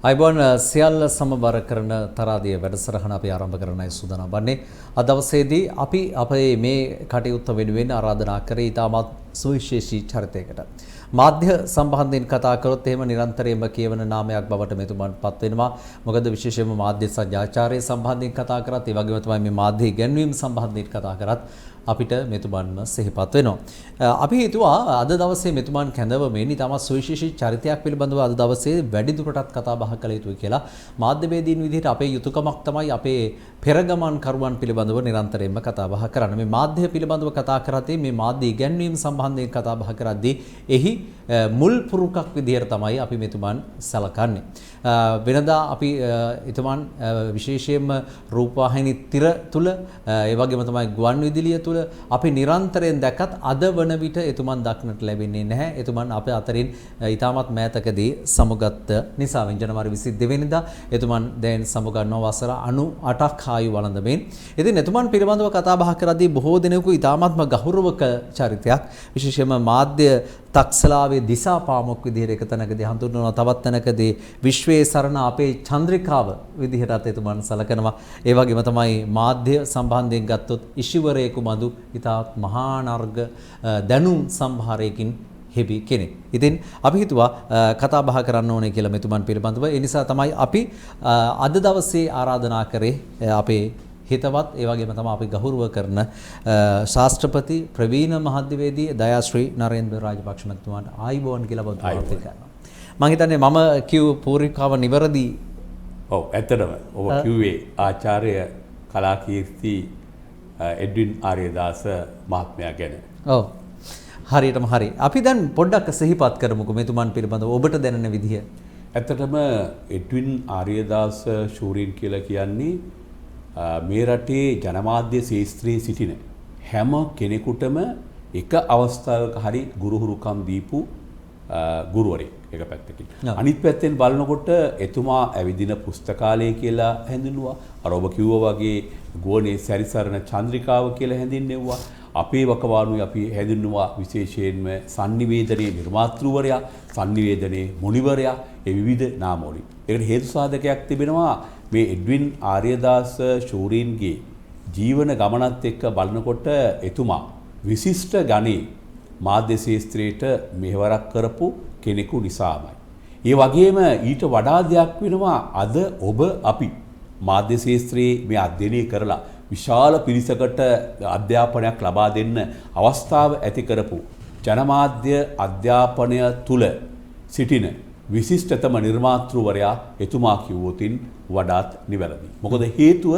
අයිබෝන් සියල්ල සමබර කරන තරාදිය වැඩසටහන අපි ආරම්භ කරන්නයි සූදානම් වන්නේ. අද දවසේදී අපි අපේ මේ කටයුත්ත වෙනුවෙන් ආරාධනා කරේ ඉතාමත් සුවිශේෂී චරිතයකට. මාධ්‍ය සම්බන්ධයෙන් කතා කරොත් එහෙම නිරන්තරයෙන්ම කියවන නාමයක් බවට මෙතුමන්පත් වෙනවා. මොකද විශේෂයෙන්ම මාධ්‍ය සංජාචාරය සම්බන්ධයෙන් කතා කරත් ඒ වගේම තමයි මේ මාධ්‍ය ඉගැන්වීම් සම්බන්ධයෙන් කතා කරත් අපිට මෙතුමන්ම සිහිපත් වෙනවා. අපි හිතුවා අද දවසේ මෙතුමන් කැඳවමින් ඉතාමත් සුවිශේෂී චරිතයක් පිළිබඳව අද දවසේ වැඩිදුරටත් කතා බහ කළ යුතුයි කියලා මාධ්‍යවේදීන් විදිහට අපේ යුතුයකමක් තමයි අපේ පෙරගමන් කරුවන් පිළිබඳව නිරන්තරයෙන්ම කතා බහ කරන්න. මේ මාධ්‍ය පිළිබඳව කතා කරද්දී මේ මාධ්‍ය ඉගැන්වීම් සම්බන්ධයෙන් කතා බහ කරද්දී එහි මුල් පුරුකක් විදිහට තමයි අපි මෙතුමන් සලකන්නේ. වෙනදා අපි එතුමන් විශේෂයෙන්ම රූපවාහිනී තිර තුල ඒ වගේම තමයි ගුවන් විදුලිය තුල අපි නිරන්තරයෙන් දැක්කත් අද වන විට එතුමන් දක්නට ලැබෙන්නේ නැහැ. එතුමන් අපේ අතරින් ඉතාමත් මෑතකදී සමුගත් නිසා ජනවාරි 22 වෙනිදා එතුමන් දැන් සමුගන්නවා වසර 98ක් ආයු වළඳමින්. ඉතින් එතුමන් පිළිබඳව කතා බහ කරද්දී බොහෝ දෙනෙකු ඉතාමත්ම ගෞරවක චරිතයක් විශේෂයෙන්ම මාධ්‍ය තක්සලාවේ දිසාපාමොක් විදිහට එක තැනකදී හඳුන්වනවා, තවත් තැනකදී විශ්වයේ සරණ අපේ චන්ද්‍රිකාව විදිහටත් එතුමන් සලකනවා. ඒ වගේම තමයි මාධ්‍ය සම්බන්ධයෙන් ගත්තොත් ඉෂිවරයෙකු බඳු ඉතාමත් මහා නර්ග දැනුම් සම්භාරයකින් හෙබි කෙනෙක්. ඉතින් අපි හිතුවා කතා බහ කරන්න ඕනේ කියලා මෙතුමන් පිළිබඳව. ඒ නිසා තමයි අපි අද දවසේ ආරාධනා කරේ අපේ හිතවත් ඒ වගේම තමයි අපි ගෞරව කරන ශාස්ත්‍රපති ප්‍රවීණ මහාධ්‍යවේදී දයාශ්‍රී නරේන්ද්‍ර රාජපක්ෂ මහත්මයාට ආයිබෝන් කියලා බොහොම කරනවා. මම හිතන්නේ මම කිව් පූර්විකාව නිවැරදි. ඔව් ඇත්තටම ඔබ කිව්වේ ආචාර්ය කලාකීර්ති එඩ්වින් ආර්යදාස මහත්මයා ගැන. ඔව් හරියටම හරි. අපි දැන් පොඩ්ඩක් සිහිපත් කරමුකෝ මෙතුමන් පිළිබඳව ඔබට දැනෙන විදිය. ඇත්තටම එඩ්වින් ආර්යදාස ශූරීන් කියලා කියන්නේ මේ රටේ ජනමාධ්‍ය ශාස්ත්‍රයේ සිටින හැම කෙනෙකුටම එක අවස්ථාවක හරි ගුරුහුරුකම් දීපු ගුරුවරයෙක් එක පැත්තකින්. අනිත් පැත්තෙන් බලනකොට එතුමා ඇවිදින පුස්තකාලය කියලා හැඳින්වුවා. අර ඔබ කිව්වා වගේ ගෝනේ සැරිසරන චන්ද්‍රිකාව කියලා හැඳින්වෙව්වා. අපේ වකවානුවේ අපි හැඳින්වුවා විශේෂයෙන්ම sannivedanaye නිර්මාතෘවරයා, sannivedanaye මුනිවරයා, ඒ විවිධ නාම වලින්. ඒකට හේතු සාධකයක් තිබෙනවා. මේ එඩ්වින් ආර්යදාස ශූරීන්ගේ ජීවන ගමනත් එක්ක බලනකොට එතුමා විශිෂ්ට ගණේ මාධ්‍ය ශාස්ත්‍රයට මෙහෙවරක් කරපු කෙනෙකු නිසාමයි. ඒ වගේම ඊට වඩා දෙයක් වෙනවා අද ඔබ අපි මාධ්‍ය ශාස්ත්‍රයේ මේ අධ්‍යයනය කරලා විශාල පිරිසකට අධ්‍යාපනයක් ලබා දෙන්න අවස්ථාව ඇති කරපු ජනමාධ්‍ය අධ්‍යාපනය තුල සිටින විශිෂ්ටතම නිර්මාතෘවරයා එතුමා කිව්වොතින් වඩාත් නිවැරදි. මොකද හේතුව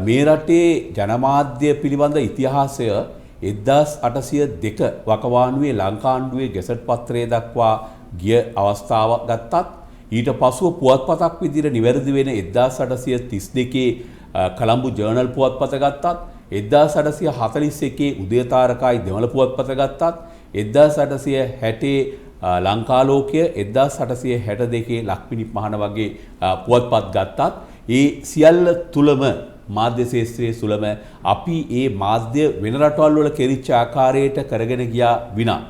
මේ රටේ ජනමාධ්‍ය පිළිබඳ ඉතිහාසය 1802 වකවානුවේ ලංකාණ්ඩුවේ ගෙසට් පත්‍රය දක්වා ගිය අවස්ථාවක් ගත්තත් ඊට පසුව පුවත්පතක් විදිහට නිවැරදි වෙන 1832 කොළඹ ජර්නල් පුවත්පත ගත්තත් 1841 උදේතාරකයි දෙමළ පුවත්පත ගත්තත් 1860 ලංකාලෝකය 1862 ලක්මිනිත් මහන වගේ පුවත්පත් ගත්තත් ඒ සියල්ල තුලම මාධ්‍ය ශාස්ත්‍රයේ සුලම අපි ඒ මාධ්‍ය වෙන රටවල් වල කෙරිච්ච ආකාරයට කරගෙන ගියා විනා.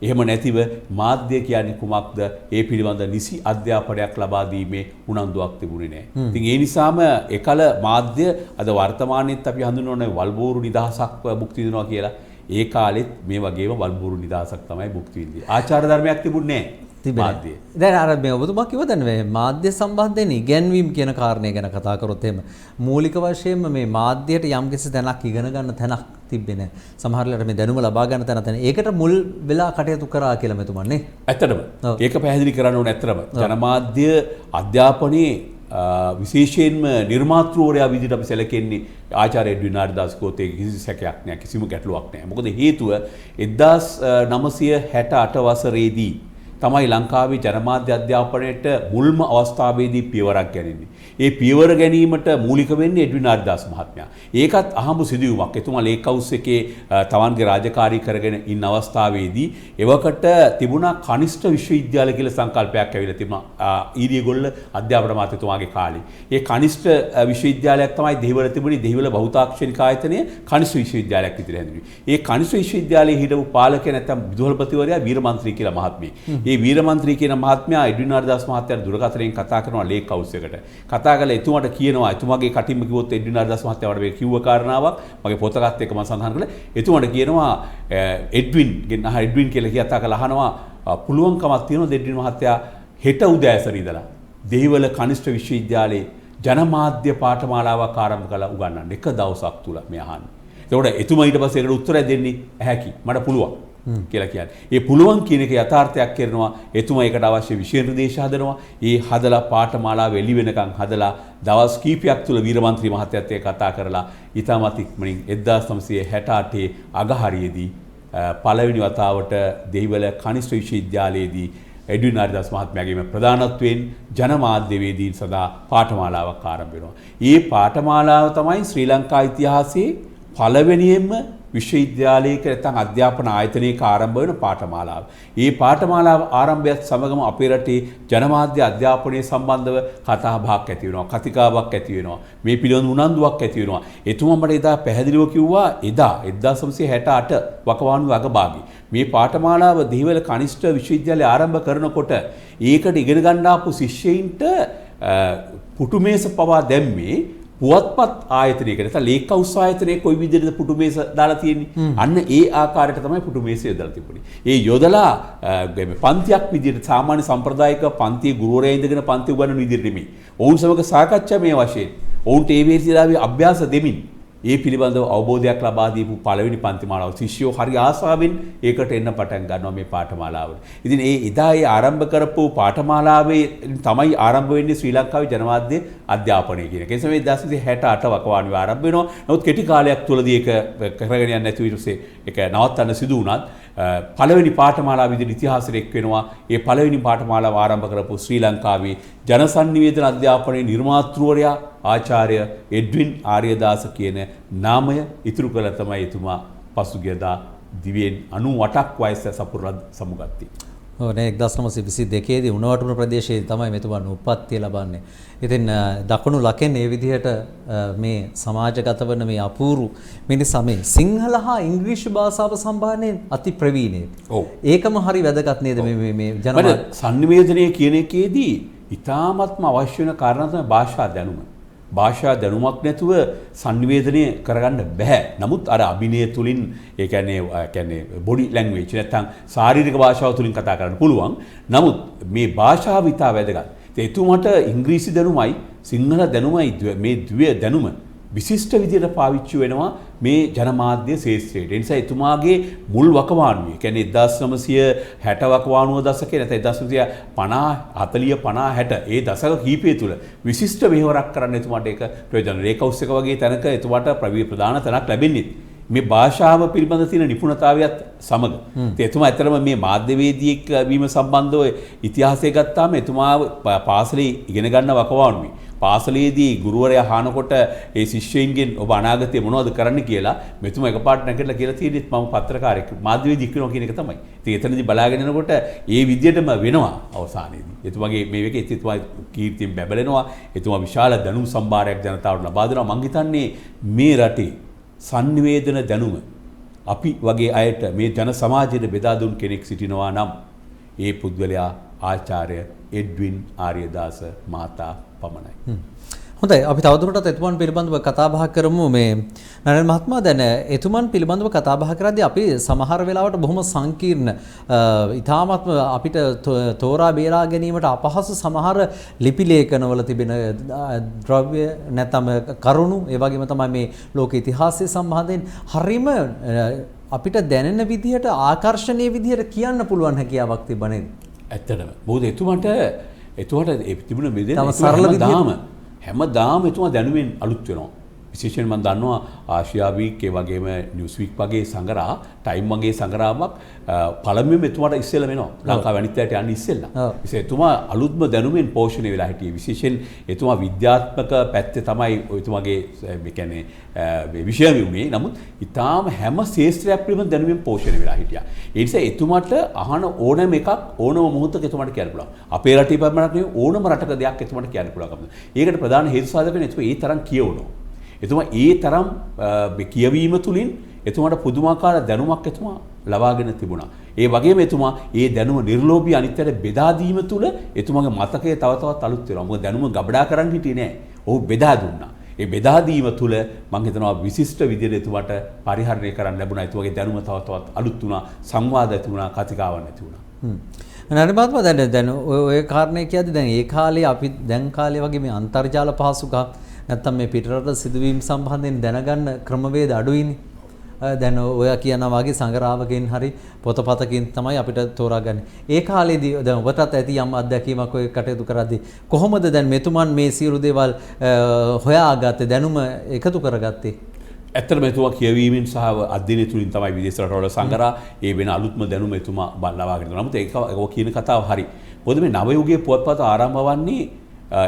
එහෙම නැතිව මාධ්‍ය කියන්නේ කුමක්ද? ඒ පිළිබඳ නිසි අධ්‍යාපනයක් ලබා දීමේ උනන්දුවක් තිබුණේ නැහැ. ඉතින් ඒ නිසාම එකල මාධ්‍ය අද වර්තමානයේත් අපි හඳුන්වන වල්බෝරු නිදහසක් භුක්ති විඳිනවා කියලා. ඒ කාලෙත් මේ වගේම වල්බෝරු නිදහසක් තමයි භුක්ති විඳින්නේ. ආචාර ධර්මයක් තිබුණේ නැහැ. මාධ්‍ය. දැන් අර මේ ඔබතුමා කිව්ව දැන් මේ මාධ්‍ය සම්බන්ධයෙන් ඉගැන්වීම් කියන කාරණය ගැන කතා කරොත් එහෙම මූලික වශයෙන්ම මේ මාධ්‍යයට යම්කිසි තැනක් ඉගෙන ගන්න තැනක් තිබ්බේ නැහැ. සමහරවිට මේ දැනුම ලබා ගන්න තැන ඒකට මුල් වෙලා කටයුතු කරා කියලා මෙතුමන් නේ. ඇත්තටම. ඒක පැහැදිලි කරන්න ඕනේ ඇත්තටම. ජනමාධ්‍ය අධ්‍යාපනයේ විශේෂයෙන්ම නිර්මාතෘවරයා විදිහට අපි සැලකෙන්නේ ආචාර්ය එඩ්වින් ආර්යදාස කෝතේ කිසි සැකයක් නැහැ, කිසිම ගැටලුවක් නැහැ. මොකද හේතුව 1968 වසරේදී තමයි ලංකාවේ ජනමාධ්‍ය අධ්‍යාපනයට මුල්ම අවස්ථාවේදී පියවරක් ගැනීම. ඒ පියවර ගැනීමට මූලික වෙන්නේ එඩ්වින් ආර්යදාස මහත්මයා. ඒකත් අහඹු සිදුවීමක්. එතුමා ලේක් හවුස් එකේ තමන්ගේ රාජකාරී කරගෙන ඉන්න අවස්ථාවේදී එවකට තිබුණා කනිෂ්ඨ විශ්වවිද්‍යාල කියලා සංකල්පයක් ඇවිල්ලා තිබුණා ඊරියගොල්ල අධ්‍යාපන මාත්‍යතුමාගේ කාලේ. ඒ කනිෂ්ඨ විශ්වවිද්‍යාලයක් තමයි දෙහිවල තිබුණේ. දෙහිවල බහුතාක්ෂණික ආයතනය කනිෂ්ඨ විශ්වවිද්‍යාලයක් විදිහට හැඳින්වුවේ. ඒ කනිෂ්ඨ විශ්වවිද්‍යාලයේ හිටපු පාලකයා නැත්නම් විදුහල්පතිවරයා වීරමන්ත්‍රී කියලා මහත්මිය. ඒ වීරමන්ත්‍රී කියන මහත්මයා එඩ්වින් ආර්යදාස මහත්තයාට දුරකථනයෙන් කතා කරනවා ලේක් හවුස් එකට. කතා කරලා එතුමාට කියනවා එතුමාගේ කටින්ම කිව්වොත් එඩ්වින් ආර්යදාස මහත්තයාට මේ කිව්ව කාරණාවක් මගේ පොතකත් එක්ක මම සඳහන් කළා. එතුමාට කියනවා එඩ්වින් කියලා කතා කරලා අහනවා පුළුවන්කමක් තියෙනවද එඩ්වින් මහත්තයා හෙට උදෑසන ඉඳලා දෙහිවල කනිෂ්ඨ විශ්වවිද්‍යාලයේ ජනමාධ්‍ය පාඨමාලාවක් ආරම්භ කළා උගන්වන්න එක දවසක් තුල මේ අහන්නේ. ඒකට එතුමා ඊට පස්සේ ඒකට උත්තරය දෙන්නේ ඇහැකි මට පුළුවන් කියලා කියන්නේ. ඒ පුළුවන් කියන එක යථාර්ථයක් කරනවා. එතුමා ඒකට අවශ්‍ය විෂය නිර්දේශ හදනවා. ඒ හදලා පාඨමාලාව එළි වෙනකන් හදලා දවස් කීපයක් තුල වීරමන්ත්‍රී මහත්තයත් එක්ක කතා කරලා ඊටමත් ඉක්මනින් 1968 අගහරියේදී පළවෙනි වතාවට දෙහිවල කනිෂ්ඨ විශ්වවිද්‍යාලයේදී එඩ්වින් ආර්යදාස මහත්මයාගේම ප්‍රධානත්වයෙන් ජනමාධ්‍යවේදීන් සඳහා පාඨමාලාවක් ආරම්භ වෙනවා. මේ පාඨමාලාව තමයි ශ්‍රී ලංකා ඉතිහාසයේ පළවෙනියෙන්ම විශ්වවිද්‍යාලයක නැත්නම් අධ්‍යාපන ආයතනයක ආරම්භ වෙන පාඨමාලාව. මේ පාඨමාලාව ආරම්භයත් සමගම අපේ රටේ ජනමාධ්‍ය අධ්‍යාපනයේ සම්බන්ධව කතා බහක් ඇති වෙනවා, කතිකාවක් ඇති වෙනවා. මේ පිළිබඳ උනන්දුවක් ඇති වෙනවා. එතුමා මට එදා පැහැදිලිව කිව්වා එදා 1968 වකවානුවේ අගභාගයේ මේ පාඨමාලාව දෙහිවල කනිෂ්ඨ විශ්වවිද්‍යාලය ආරම්භ කරනකොට ඒකට ඉගෙන ගන්න ආපු ශිෂ්‍යයින්ට පුටුමේස පවා දැම්මේ පුවත්පත් ආයතනයක නැත්නම් ලේක් හවුස් ආයතනයේ කොයි විදිහටද පුටුමේස දාලා තියෙන්නේ අන්න ඒ ආකාරයට තමයි පුටුමේසය යොදලා තිබුණේ. ඒ යොදලා පන්තියක් විදිහට සාමාන්‍ය සම්ප්‍රදායික පන්තියේ ගුරුවරයා ඉඳගෙන පන්ති උගන්වන විදිහට නෙමෙයි. ඔවුන් සමග සාකච්ඡා මේ වශයෙන් ඔවුන්ට ඒ වේදිකාවේ අභ්‍යාස දෙමින් ඒ පිළිබඳව අවබෝධයක් ලබා දීපු පළවෙනි පන්තිමාලාව ශිෂ්‍යෝ හරි ආසාවෙන් ඒකට එන්න පටන් ගන්නවා මේ පාඨමාලාවට. ඉතින් ඒ එදා ඒ ආරම්භ කරපු පාඨමාලාවේ තමයි ආරම්භ වෙන්නේ ශ්‍රී ලංකාවේ ජනමාධ්‍ය අධ්‍යාපනය කියන එක. ඒ නිසා මේ 1968 වකවානුවේ ආරම්භ වෙනවා. නමුත් කෙටි කාලයක් තුලදී ඒක කරගෙන යන්නේ නැති විදිහට ඒක නවත්තන්න සිදු වුණත් පළවෙනි පාඨමාලාව විදිහට ඉතිහාසෙට එක් වෙනවා. ඒ පළවෙනි පාඨමාලාව ආරම්භ කරපු ශ්‍රී ලංකාවේ ජනසන්නිවේදන අධ්‍යාපනයේ නිර්මාතෘවරයා ආචාර්ය එඩ්වින් ආර්යදාස කියන නාමය ඉතුරු කළ තමයි එතුමා පසුගියදා දිවෙන් 98ක් වයස සපුරා සමුගත්තේ. ඔව් නේ 1922 දී උණවටුන ප්‍රදේශයේ තමයි මෙතුමා උප්පත්තිය ලබන්නේ. ඉතින් දකුණු ලකෙන් මේ විදිහට මේ සමාජගත වන මේ අපූර්ව මිනිසා මේ සිංහල හා ඉංග්‍රීසි භාෂාව සම්බන්ධයෙන් අති ප්‍රවීණයි. ඔව්. ඒකම හරි වැදගත් නේද මේ ජනමාධ්‍ය සංනිවේදනය කියන එකේදී ඉතාමත්ම අවශ්‍ය වෙන කාරණා තමයි භාෂා දැනුම. භාෂා දැනුමක් නැතුව සංනිවේදනය කරගන්න බෑ. නමුත් අර අභිනය තුලින් ඒ කියන්නේ බොඩි ලැන්ග්වේජ් නැත්නම් ශාරීරික භාෂාව තුලින් කතා කරන්න පුළුවන්. නමුත් මේ භාෂාව ඉතා වැදගත්. එතුමට ඉංග්‍රීසි දැනුමයි සිංහල දැනුමයි මේ ද්වය දැනුම විශිෂ්ට විදිහට පාවිච්චි වෙනවා මේ ජනමාධ්‍ය ශාස්ත්‍රයේ. ඒ නිසා එතුමාගේ මුල් වකවානුවේ කියන්නේ 1960 වකවානුව දශකයේ නැත්නම් 1950 40 50 60 ඒ දශක කීපය තුල විශිෂ්ට මෙහෙවරක් කරන්න එතුමාට ඒක ප්‍රයෝජන. ලේක් හවුස් එක වගේ තැනක එතුමාට ප්‍රධාන තැනක් ලැබෙන්නේ මේ භාෂාව පිළිබඳ තියෙන නිපුණතාවයත් සමග. එතුමා ඇත්තටම මේ මාධ්‍යවේදියෙක් වීම සම්බන්ධව ඉතිහාසය ගත්තාම එතුමා පාසලේ ඉගෙන ගන්න වකවානුවේ පාසලේදී ගුරුවරයා අහනකොට ඒ ශිෂ්‍යයින්ගෙන් ඔබ අනාගතේ මොනවද කරන්න කියලා මෙතුමා එකපාරට නැගිටලා කියලා තියෙනෙත් මම පත්‍රකාරයෙක් මාධ්‍යවේදියෙක් වෙනවා කියන එක තමයි. ඉතින් එතනදී බලාගෙන යනකොට ඒ විදියටම වෙනවා අවසානයේදී. එතුමාගේ මේ වෙකේ එතුමා කීර්තියෙන් බැබලෙනවා. එතුමා විශාල දැනුම් සම්භාරයක් ජනතාවට ලබා දෙනවා. මං හිතන්නේ මේ රටේ සංනිවේදන දැනුම අපි වගේ අයට මේ ජන සමාජයට බෙදා දුන් කෙනෙක් සිටිනවා නම් ඒ පුද්ගලයා ආචාර්ය එඩ්වින් ආර්යදාස මහතා පමණයි. හොඳයි අපි තවදුරටත් එතුමන් පිළිබඳව කතා බහ කරමු. මේ නරේන් මහත්මයා දැන් එතුමන් පිළිබඳව කතා බහ කරද්දී අපි සමහර වෙලාවට බොහොම සංකීර්ණ ඉතාමත්ම අපිට තෝරා බේරා ගැනීමට අපහසු සමහර ලිපි ලේඛනවල තිබෙන ද්‍රව්‍ය නැත්නම් කරුණු ඒ වගේම තමයි මේ ලෝක ඉතිහාසය සම්බන්ධයෙන් හරීම අපිට දැනෙන විදිහට ආකර්ෂණීය විදිහට කියන්න පුළුවන් හැකියාවක් තිබ්බ නේද? ඇත්තටම. මොකද එතුමට තිබුණ විදිහට හැමදාම එතුමා දැනුවෙන් අලුත් වෙනවා. විශේෂයෙන් මම දන්නවා ආසියා වීක් ඒ වගේම නිවුස් වීක් වගේ සංගරා ටයිම් වගේ සංගරාවක් පළමුවෙන්ම එතුමාට ඉස්සෙල්ලා වෙනවා. ලංකාවේ අනිත් අයට යන්නේ ඉස්සෙල්ලා. ඒසෙ එතුමා අලුත්ම දැනුමෙන් පෝෂණය වෙලා හිටියේ. විශේෂයෙන් එතුමා විද්‍යාත්මක පැත්තේ තමයි එතුමාගේ මේ කියන්නේ විෂය වුණේ. නමුත් ඊටාම හැම ශාස්ත්‍රයක් පිළිබඳ දැනුමෙන් පෝෂණය වෙලා හිටියා. ඒ නිසා එතුමාට අහන ඕනම එකක් ඕනම මොහොතක එතුමාට කියන්න පුළුවන්. අපේ රටේ පමණක් නෙවෙයි ඕනම රටක දෙයක් එතුමාට කියන්න පුළුවන්. ඒකට ප්‍රධාන හේතු සාධක වෙන එතුමා ඒ තරම් කියවනවා. එතුමා ඒ තරම් කියවීම තුළින් එතුමාට පුදුමාකාර දැනුමක් එතුමා ලබාගෙන තිබුණා. ඒ වගේම එතුමා ඒ දැනුම නිර්ලෝභී අනිත්‍යයට බෙදා දීම තුළ එතුමාගේ මතකය තව තවත් අලුත් වෙනවා. මොකද දැනුම ගබඩා කරන් හිටියේ නෑ. ඔහු බෙදා දුන්නා. ඒ බෙදා දීම තුළ මම හිතනවා විශිෂ්ට විදිහට එතුමාට පරිහරණය කරන්න ලැබුණා. එතුමාගේ දැනුම තව තවත් අලුත් වුණා, සංවාද ඇති වුණා, කතිකාවන් ඇති වුණා. නරිමාත්ම දැන් ඔය කාරණේ කියද්දි දැන් ඒ කාලේ අපි දැන් කාලේ වගේ මේ අන්තර්ජාල පහසුකම් නැත්තම් මේ පිටරට සිදුවීම් සම්බන්ධයෙන් දැනගන්න ක්‍රමවේද අඩුයිනේ. දැන් ඔය කියනවා වගේ සංගරාවකින් හරි පොතපතකින් තමයි අපිට තෝරාගන්නේ. ඒ කාලේදී දැන් ඔබටත් ඇති යම් අත්දැකීමක් ඔය කටයුතු කරද්දී කොහොමද දැන් මෙතුමන් මේ සියලු දේවල් හොයාගත්තේ දැනුම එකතු කරගත්තේ? ඇත්තටම එතුමා කියවීමෙන් සහ අධ්‍යයනය තුළින් තමයි විදේශ රටවල සංගරා ඒ වෙන අලුත්ම දැනුම එතුමා ලබාගෙන දුන්නා. නමුත් ඒක ඔය කියන කතාව හරි. මොකද මේ නව යුගයේ පුවත්පත ආරම්භ වන්නේ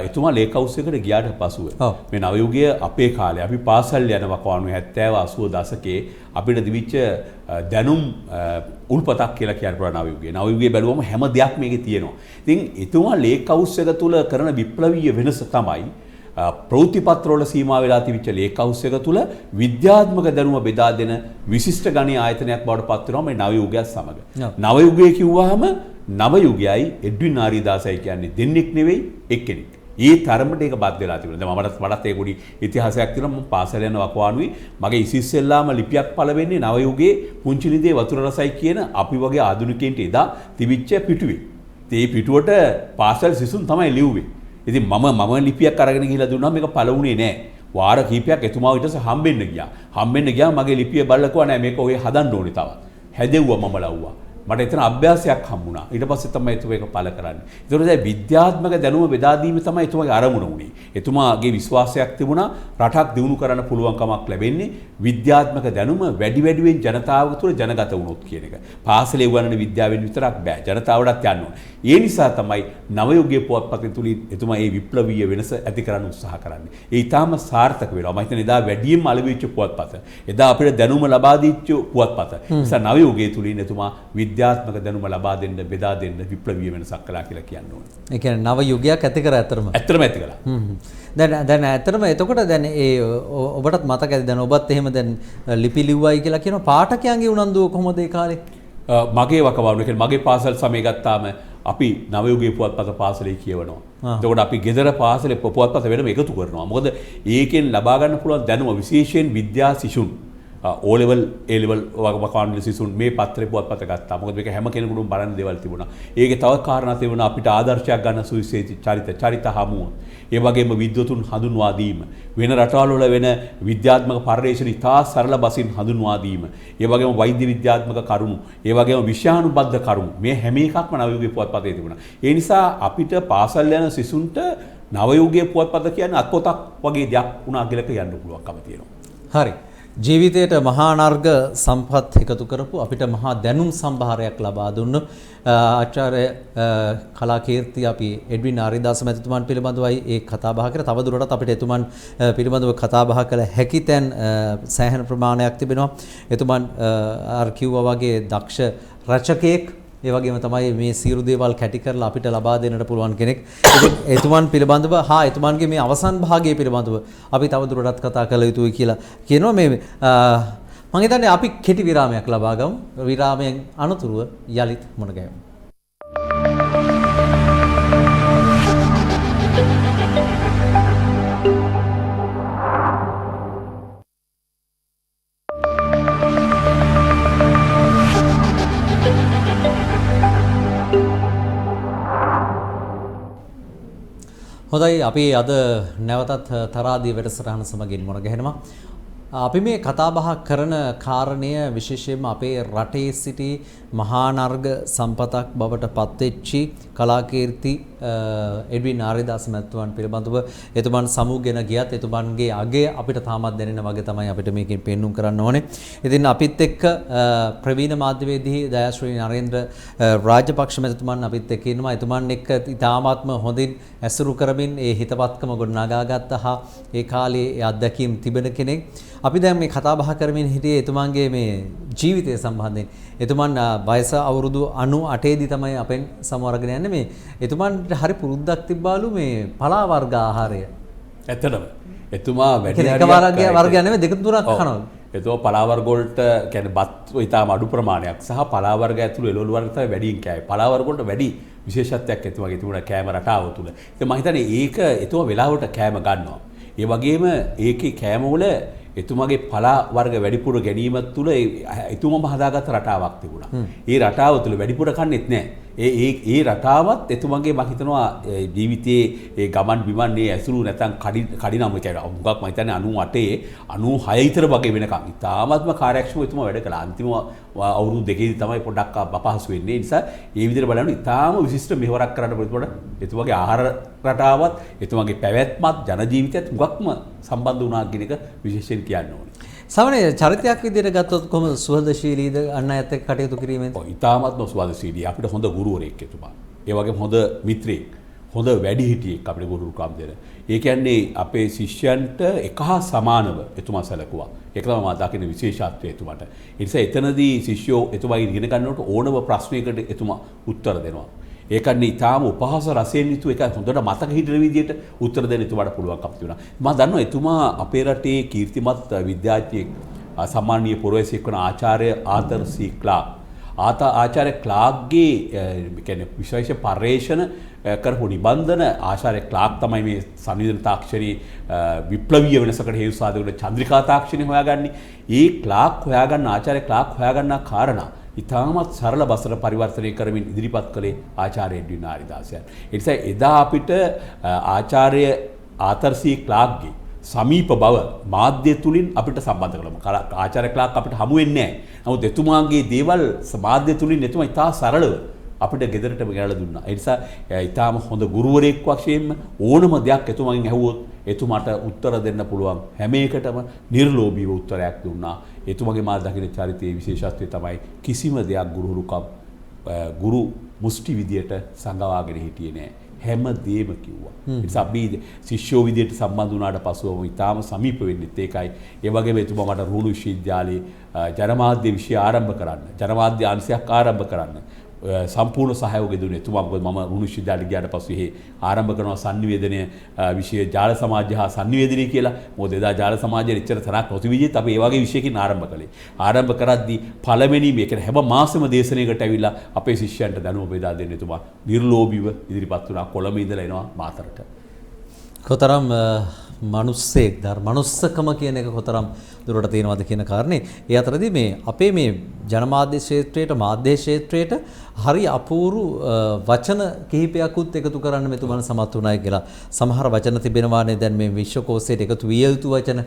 එතුමා ලේක් හවුස් එකට ගියාට පසුව. මේ නව යුගයේ අපේ කාලේ අපි පාසල් යනවා කවණු 70 80 දශකයේ අපිට දිවිච්ච දැනුම් උල්පතක් කියලා කියන්න පුළුවන් නව යුගයේ. නව යුගයේ බැලුවම හැම දෙයක් මේකේ තියෙනවා. ඉතින් එතුමා ලේක් හවුස් එක තුල කරන විප්ලවීය වෙනස තමයි ප්‍රවෘත්තිපත්‍රවල සීමා වෙලා තිබිච්ච ලේක් හවුස් එක තුල විද්‍යාත්මක දැනුම බෙදා දෙන විශිෂ්ට ගණීය ආයතනයක් බවට පත් වෙනවා මේ නව යුගයත් සමග. නව යුගය කිව්වහම නව යුගයයි එඩ්වින් ආරිදාසයි කියන්නේ දෙන්නෙක් නෙවෙයි එක්කෙනෙක්. ඒ තරමට ඒක බත් වෙලා තිබුණා. දැන් මටත් ඒ පොඩි ඉතිහාසයක් තියෙනවා. මම පාසල යන වකවානුවේ මගේ ඉසිස්සෙල්ලාම ලිපියක් පළ වෙන්නේ නව යුගයේ පුංචි ලිඳේ වතුර රසයි කියන අපි වගේ ආධුනිකයින්ට එදා තිබිච්ච පිටුවේ. ඒ පිටුවට පාසල් සිසුන් තමයි ලිව්වේ. ඉතින් මම ලිපියක් අරගෙන ගිහිලා දුන්නා මේක පළවුණේ නෑ. වාර කීපයක් එතුමා ඊට පස්සේ හම්බෙන්න ගියා. මගේ ලිපිය බලලා කිව්වා නෑ මේක ඔය හදන්න ඕනේ තව. හැදෙව්වා මම ලව්වා. මට එතන අභ්‍යාසයක් හම්බුණා. ඊට පස්සේ තමයි එතුමා ඒක පළ කරන්නේ. ඒතකොට දැන් විද්‍යාත්මක දැනුම බෙදා දීම තමයි එතුමාගේ අරමුණ උනේ. එතුමාගේ විශ්වාසයක් තිබුණා රටක් දියුණු කරන්න පුළුවන්කමක් ලැබෙන්නේ විද්‍යාත්මක දැනුම වැඩිවෙන් ජනතාව තුළ ජනගත වුණොත් කියන එක. පාසලේ උගන්වන විද්‍යාවෙන් විතරක් බෑ. ජනතාවටත් යන්න ඕනේ. ඒ නිසා තමයි නව යුගයේ පුවත්පතින් තුලින් එතුමා මේ විප්ලවීය වෙනස ඇති කරන්න උත්සාහ කරන්නේ. ඒ ඊටාම සාර්ථක වෙනවා. මම හිතන්නේ එදා වැඩිම අලෙවිච්ච පුවත්පත. එදා අපිට දැනුම ලබා දීච්ච පුවත්පත. ඒ නිසා නව යුගයේ තුලින් එතුමා විද්‍යාත්මක දැනුම ලබා දෙන්න බෙදා දෙන්න විප්ලවීය වෙනසක් කළා කියලා කියන්න ඕනේ. ඒ කියන්නේ නව යුගයක් ඇති කර ඇතරම ඇති කළා. දැන් ඇතරම එතකොට දැන් ඒ ඔබටත් මතක ඇති දැන් ඔබත් එහෙම දැන් ලිපි ලිව්වයි කියලා කියන පාඨකයන්ගේ උනන්දුව කොහොමද ඒ කාලේ? මගේ වකවානුව කියන්නේ මගේ පාසල් සමය ගත්තාම අපි නව යුගයේ පුවත්පත පාසලේ කියවනවා. එතකොට අපි ගෙදර පාසලේ පුවත්පත වෙනම එකතු කරනවා. මොකද ඒකෙන් ලබා ගන්න පුළුවන් දැනුම විශේෂයෙන් විද්‍යා සිසුන් O level A level වකවානුවේ සිසුන් මේ පත්‍රේ පුවත්පත ගත්තා. මොකද මේක හැම කෙනෙකුටම බලන්න දේවල් තිබුණා. ඒකේ තව කාරණා තිබුණා අපිට ආදර්ශයක් ගන්න සුවිශේෂී චරිත හමුව. ඒ වගේම විද්වතුන් හඳුන්වා දීම. වෙන රටවල් වල වෙන විද්‍යාත්මක පරිශ්‍රණ ඉතා සරල බසින් හඳුන්වා දීම. ඒ වගේම වෛද්‍ය විද්‍යාත්මක කරුණු, ඒ වගේම විෂයානුබද්ධ කරුණු මේ හැම එකක්ම නව යුගයේ පුවත්පතේ තිබුණා. ඒ නිසා අපිට පාසල් යන සිසුන්ට නව යුගයේ පුවත්පත කියන්නේ අත්පොතක් වගේ දෙයක් වුණා කියලා කියන්න පුළුවන්කම තියෙනවා. හරි. ජීවිතයට මහා නර්ග සම්පත් එකතු කරපු අපිට මහා දැනුම් සම්භාරයක් ලබා දුන්නු ආචාර්ය කලාකීර්ති අපි එඩ්වින් ආරිදාස මැතිතුමන් පිළිබඳවයි ඒ කතා බහ කර තවදුරටත් අපිට එතුමන් පිළිබඳව කතා බහ කළ හැකි තැන් සෑහෙන ප්‍රමාණයක් තිබෙනවා. එතුමන් අර කිව්වා වගේ දක්ෂ රචකයෙක් ඒ වගේම තමයි මේ සියලු දේවල් කැටි කරලා අපිට ලබා දෙන්නට පුළුවන් කෙනෙක්. ඉතින් එතුමන් පිළිබඳව එතුමන්ගේ මේ අවසන් භාගයේ පිළිබඳව අපි තවදුරටත් කතා කළ යුතුයි කියලා කියනවා. මේ මම හිතන්නේ අපි කෙටි විරාමයක් ලබා ගමු. විරාමයෙන් අනතුරුව යලිත් මුණ ගැහෙමු. හොඳයි අපි අද නැවතත් තරාදී වැඩසටහන සමගින් මුණ ගැහෙනවා. අපි මේ කතා බහ කරන කාරණය විශේෂයෙන්ම අපේ රටේ සිටි මහා නර්ග සම්පතක් බවට පත්වෙච්චි කලාකීර්ති එඩ්වින් ආරිදාස මැතිතුමන් පිළිබඳව එතුමන් සමුගෙන ගියත් එතුමන්ගේ අගය අපිට තාමත් දැනෙන වගේ තමයි අපිට මේකෙන් පෙන්눔 කරන්න ඕනේ. ඉතින් අපිත් එක්ක ප්‍රවීණ මාධ්‍යවේදී දයාශ්‍රී නරේන්ද්‍ර රාජපක්ෂ මැතිතුමන් අපිත් එක්ක ඉන්නවා. එතුමන් එක්ක ඉතාමත්ම හොඳින් ඇසුරු කරමින් ඒ හිතවත්කම ගොඩනගාගත්ත හා ඒ කාලේ ඒ අත්දැකීම් තිබෙන කෙනෙක්. අපි දැන් මේ කතා බහ කරමින් හිටියේ එතුමන්ගේ මේ ජීවිතය සම්බන්ධයෙන්. එතුමන් වයස අවුරුදු 98 දී තමයි අපෙන් සමවරගෙන යන්නේ. මේ එතුමන්ට හරි පුරුද්දක් තිබ්බලු මේ පලා වර්ග ආහාරය. ඇත්තටම එතුමා වැඩි හරියක් වර්ගයක් නෙමෙයි දෙක තුනක් කනවා. එතකොට පලාවර්ග වලට කියන්නේ බත් ඉතාම අඩු ප්‍රමාණයක් සහ පලාවර්ග ඇතුළු එළවලු වර්ග තමයි වැඩියෙන් කෑවේ. පලාවර්ග වලට වැඩි විශේෂත්වයක් එතුමාගේ තිබුණා කෑම රටාව තුළ. ඉතින් මම හිතන්නේ ඒක එතුමා වෙලාවට කෑම ගන්නවා. ඒ වගේම ඒකේ කෑම වල එතුමාගේ පලා වර්ග වැඩිපුර ගැනීම තුළ එතුමම හදාගත්ත රටාවක් තිබුණා. ඒ රටාව තුළ වැඩිපුර කන්නේත් නැහැ. ඒ රටාවත් එතුමගේ මම හිතනවා ජීවිතයේ ඒ ගමන් බිමන් මේ ඇසුරු නැත්නම් කඩිනම් කියන්නේ මුගක් මම හිතන්නේ 98 96 විතර වගේ වෙනකන් ඉතාමත්ම කාර්යක්ෂමව එතුමා වැඩ කළා. අන්තිම අවුරුදු දෙකේදී තමයි පොඩ්ඩක් අපහසු වෙන්නේ. ඒ නිසා ඒ විදිහට බලනකොට ඉතාම විශිෂ්ට මෙහෙවරක් කරන්න පුළුවන්. එතුමාගේ ආහාර රටාවත් එතුමාගේ පැවැත්මත් ජන ජීවිතයත් මුගක්ම සම්බන්ධ වුණා කියන එක විශේෂයෙන් කියන්න ඕනේ. සමනේ චරිතයක් විදිහට ගත්තොත් කොහොමද සුහදශීලීද අන් අයත් එක්ක කටයුතු කිරීමෙන්? ඔව් ඉතාමත්ම සුහදශීලී. අපිට හොඳ ගුරුවරයෙක් එතුමා. ඒ වගේම හොඳ මිත්‍රයෙක්. හොඳ වැඩිහිටියෙක් අපිට ගුරුකම් දෙන. ඒ කියන්නේ අපේ ශිෂ්‍යයන්ට එක හා සමානව එතුමා සැලකුවා. ඒක තමයි මම දකින විශේෂත්වය එතුමාට. ඒ නිසා එතනදී ශිෂ්‍යෝ එතුමාගෙන් ඉගෙන ගන්නකොට ඕනම ප්‍රශ්නයකට එතුමා උත්තර දෙනවා. ඒකන්නේ ඊටාම උපහාස රසයෙන් යුතු එක හොඳට මතක හිටින විදිහට උත්තර දෙන්න එතුමාට පුළුවන්කම තිබුණා. මම දන්නවා එතුමා අපේ රටේ කීර්තිමත් විද්‍යාඥයෙක් සම්මානීය පුරවැසියෙක් වන ආචාර්ය ආතර් සී ක්ලාක්. ආචාර්ය ක්ලාක්ගේ කියන්නේ විශේෂ පර්යේෂණ කරපු නිබන්ධන ආචාර්ය ක්ලාක් තමයි මේ සංවේදන තාක්ෂණයේ විප්ලවීය වෙනසකට හේතු සාධක චන්ද්‍රිකා තාක්ෂණය හොයාගන්නේ. ඒ ක්ලාක් හොයාගන්න ආචාර්ය ක්ලාක් හොයාගන්නා කාරණා ඉතාමත් සරල බසට පරිවර්තනය කරමින් ඉදිරිපත් කළේ ආචාර්ය එඩ්වින් ආරිදාසයන්. ඒ නිසා එදා අපිට ආචාර්ය ආතර් සී ක්ලාක්ගේ සමීප බව මාධ්‍ය තුලින් අපිට සම්බන්ධ කළා. ආචාර්ය ක්ලාක් අපිට හමු වෙන්නේ නැහැ. නමුත් එතුමාගේ දේවල් මාධ්‍ය තුලින් එතුමා ඉතා සරලව අපිට ගෙදරටම ගෙනලා දුන්නා. ඒ නිසා ඊටාම හොඳ ගුරුවරයෙක් වශයෙන්ම ඕනම දෙයක් එතුමගෙන් ඇහුවොත් එතුමාට උත්තර දෙන්න පුළුවන් හැම එකටම නිර්ලෝභීව උත්තරයක් දුන්නා. එතුමගේ මා දකින චරිතයේ විශේෂත්වය තමයි කිසිම දෙයක් ගුරු මුස්ටි විදියට සංගවාගෙන හිටියේ නෑ. හැම දෙයක්ම කිව්වා. ඒ නිසා අපි ශිෂ්‍යෝ විදියට සම්බන්ධ වුණාට පස්සෙම ඊටාම සමීප වෙන්නෙත් ඒකයි. ඒ වගේම එතුමා මට රුහුණු විශ්වවිද්‍යාලයේ ජනමාධ්‍ය විෂය ආරම්භ කරන්න, ජනමාධ්‍ය අංශයක් ආරම්භ කරන්න සම්පූර්ණ සහයෝගය දුන්නේ. එතුමා මොකද මම රුහුණු විශ්වවිද්‍යාලයට ගියාට පස්සේ එහි ආරම්භ කරනවා sannivedana විෂය ජාල සමාජය හා sannivedana කියලා. මොකද එදා ජාල සමාජයේ ඉච්චර තරක් නොතිබිජිත් අපි ඒ වගේ විෂයකින් ආරම්භ කළේ. ආරම්භ කරද්දී පළවෙනි මේක හැම මාසෙම දේශනයකට ඇවිල්ලා අපේ ශිෂ්‍යයන්ට දැනුම බෙදා දෙන්න එතුමා නිර්ලෝභීව ඉදිරිපත් වුණා. කොළඹ ඉඳලා එනවා මාතරට. කොතරම් මනුස්සයෙක්ද මනුස්සකම කියන එක කොතරම් දුරට තියෙනවද කියන කාරණේ. ඒ අතරදී මේ අපේ මේ ජනමාධ්‍ය ක්ෂේත්‍රයට මාධ්‍ය ක්ෂේත්‍රයට හරි අපූර්ව වචන කිහිපයක්ත් එකතු කරන්න මෙතුමන් සමත් වුණායි කියලා. සමහර වචන තිබෙනවානේ දැන් මේ විශ්වකෝෂයට එකතු විය යුතු වචන.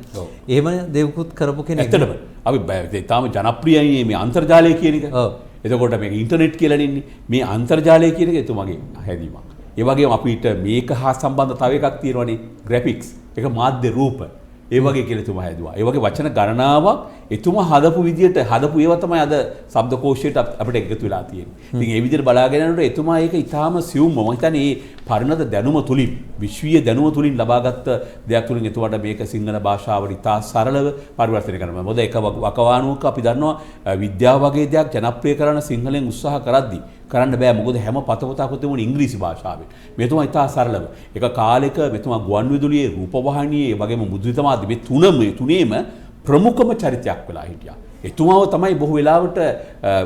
එහෙම දේවකුත් කරපු කෙනෙක්. ඇත්තටම අපි තාම ජනප්‍රියයි මේ අන්තර්ජාලය කියන එක. ඔව්. එතකොට මේක ඉන්ටර්නෙට් කියලා නෙන්නේ. මේ අන්තර්ජාලය කියන එක එතුමගේ හැදීමක්. ඒ වගේම අපිට මේක හා සම්බන්ධ තව එකක් තියෙනවානේ ග්‍රැෆික්ස්. ඒක මාධ්‍ය රූප. ඒ වගේ කියලා එතුමා හැදුවා. ඒ වගේ වචන ගණනාවක් එතුමා හදපු විදියට හදපු ඒවා තමයි අද ශබ්දකෝෂයට අපිට එකතු වෙලා තියෙන්නේ. ඉතින් ඒ විදිහට බලාගෙන යනකොට එතුමා ඒක ඊටාම සියුම්ව මම හිතන්නේ මේ පරිණත දැනුම තුලින් විශ්වීය දැනුම තුලින් ලබාගත් දෙයක් තුලින් එතුමාට මේක සිංහල භාෂාවට ඉතා සරලව පරිවර්තනය කරනවා. මොකද ඒක වකවානුවක අපි දන්නවා විද්‍යාව වගේ දෙයක් ජනප්‍රිය කරන සිංහලෙන් උත්සාහ කරද්දී කරන්න බෑ. මොකද හැම පතපතක්ම තිබුණේ ඉංග්‍රීසි භාෂාවෙන්. මෙතුමා ඉතා සරලව. ඒක කාලෙක මෙතුමා ගුවන්විදුලියේ රූපවාහිනියේ වගේම මුද්‍රිත මාධ්‍ය මේ තුනේම ප්‍රමුඛම චරිතයක් වෙලා හිටියා. එතුමාව තමයි බොහෝ වෙලාවට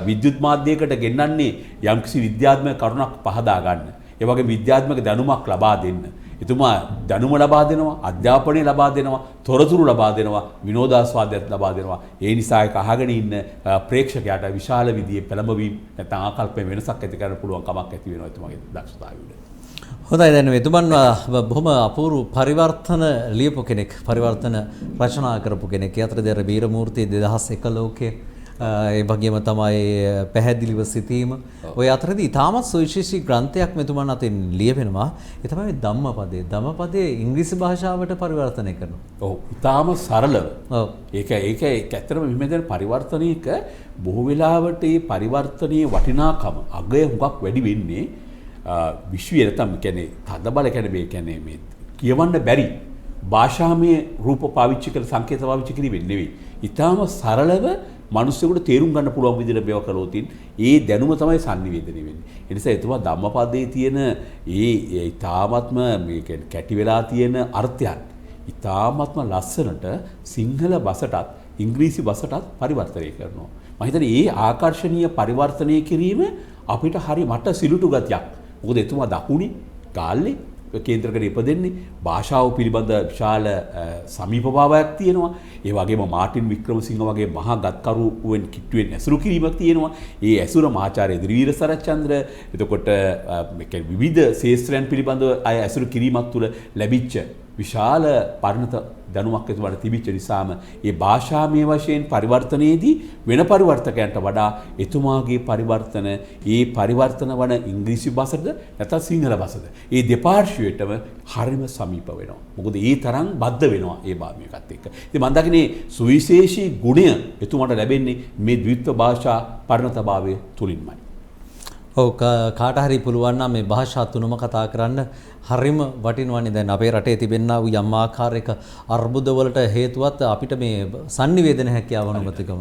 විද්‍යුත් මාධ්‍යයකට ගෙන්නන්නේ යම්කිසි විද්‍යාත්මක කරුණක් පහදා ගන්න. ඒ වගේ විද්‍යාත්මක දැනුමක් ලබා දෙන්න. එතුමා දැනුම ලබා දෙනවා, අධ්‍යාපනය ලබා දෙනවා, තොරතුරු ලබා දෙනවා, විනෝදාස්වාදයක් ලබා දෙනවා. ඒ නිසා ඒක අහගෙන ඉන්න ප්‍රේක්ෂකයාට විශාල විදිහේ පෙළඹවීම නැත්නම් ආකල්පයේ වෙනසක් ඇති කරන්න පුළුවන් කමක් ඇති වෙනවා එතුමාගේ දක්ෂතාවය උඩ. හොඳයි දැන් මෙතුමන් බොහොම අපූර්ව පරිවර්තන ලියපු කෙනෙක්, පරිවර්තන රචනා කරපු කෙනෙක්. ඒ අතරදී අර වීරමූර්ති 2001 ලෝකයේ ඒ වගේම තමයි පැහැදිලිව සිටීම. ඔය අතරදී ඊටමත් සුවිශේෂී ග්‍රන්ථයක් මෙතුමන් අතින් ලියවෙනවා. ඒ තමයි ධම්මපදයේ. ධම්මපදයේ ඉංග්‍රීසි භාෂාවට පරිවර්තනය කරනවා. ඔව් ඊටම සරලව. ඔව්. ඒක ඇත්තටම මෙහෙම දැන් පරිවර්තනයක බොහෝ වෙලාවට මේ පරිවර්තනයේ වටිනාකම අගය හුඟක් වැඩි වෙන්නේ විශ්වීය නැත්නම් කියන්නේ තදබල කියන්නේ මේ කියන්නේ මේ කියවන්න බැරි භාෂාමය රූප පාවිච්චි කරලා සංකේත පාවිච්චි කිරීමෙන් නෙවෙයි. ඊටම සරලව මිනිස්සුන්ට තේරුම් ගන්න පුළුවන් විදිහට මේව කළොතින් ඒ දැනුම තමයි sannivedana වෙන්නේ. ඒ නිසා එතුමා ධම්මපදයේ තියෙන ඒ ඊටාත්ම මේ කැටි වෙලා තියෙන අර්ථයන් ඊටාත්ම ලස්සනට සිංහල බසටත් ඉංග්‍රීසි භාෂාවටත් පරිවර්තනය කරනවා. මම හිතන්නේ මේ ආකර්ෂණීය පරිවර්තනය කිරීම අපිට හරි මට සිලුටු ගතියක්. මොකද එතුමා දකුණේ ගාල්ලේ කේන්ද්‍රකරේ ඉපදෙන්නේ භාෂාව පිළිබඳ විශාල සමීපභාවයක් තියෙනවා. ඒ වගේම මාටින් වික්‍රමසිංහ වගේ මහා ගත්කරුවෙන් කිට්ටුවෙන් ඇසුරු කිරීමක් තියෙනවා. ඒ ඇසුර මහාචාර්ය දිරිවීර සරච්චන්ද්‍ර එතකොට විවිධ ශාස්ත්‍රයන් පිළිබඳව අය ඇසුරු කිරීමක් තුළ ලැබිච්ච විශාල පරිණත දැනුමක් එතුමාට තිබිච්ච නිසාම ඒ භාෂාමය වශයෙන් පරිවර්තනයේදී වෙන පරිවර්තකයන්ට වඩා එතුමාගේ පරිවර්තන ඒ පරිවර්තන වන ඉංග්‍රීසි භාෂාවද නැත්නම් සිංහල භාෂාවද ඒ දෙපාර්ශ්වයටම හරිම සමීප වෙනවා. මොකද ඒ තරම් බද්ධ වෙනවා ඒ භාෂාවකත් එක්ක. ඉතින් මම දකින්නේ සුවිශේෂී ගුණය එතුමාට ලැබෙන්නේ මේ ද්විත්ව භාෂා පරිණතභාවය තුලින්මයි. ඔව් කාට හරි පුළුවන් නම් මේ භාෂා තුනම කතා කරන්න හරිම වටිනවනේ. දැන් අපේ රටේ තිබෙනා වූ යම් ආකාරයක අර්බුදවලට හේතුවත් අපිට මේ sannivedana හැකියාව නොමැතිකම.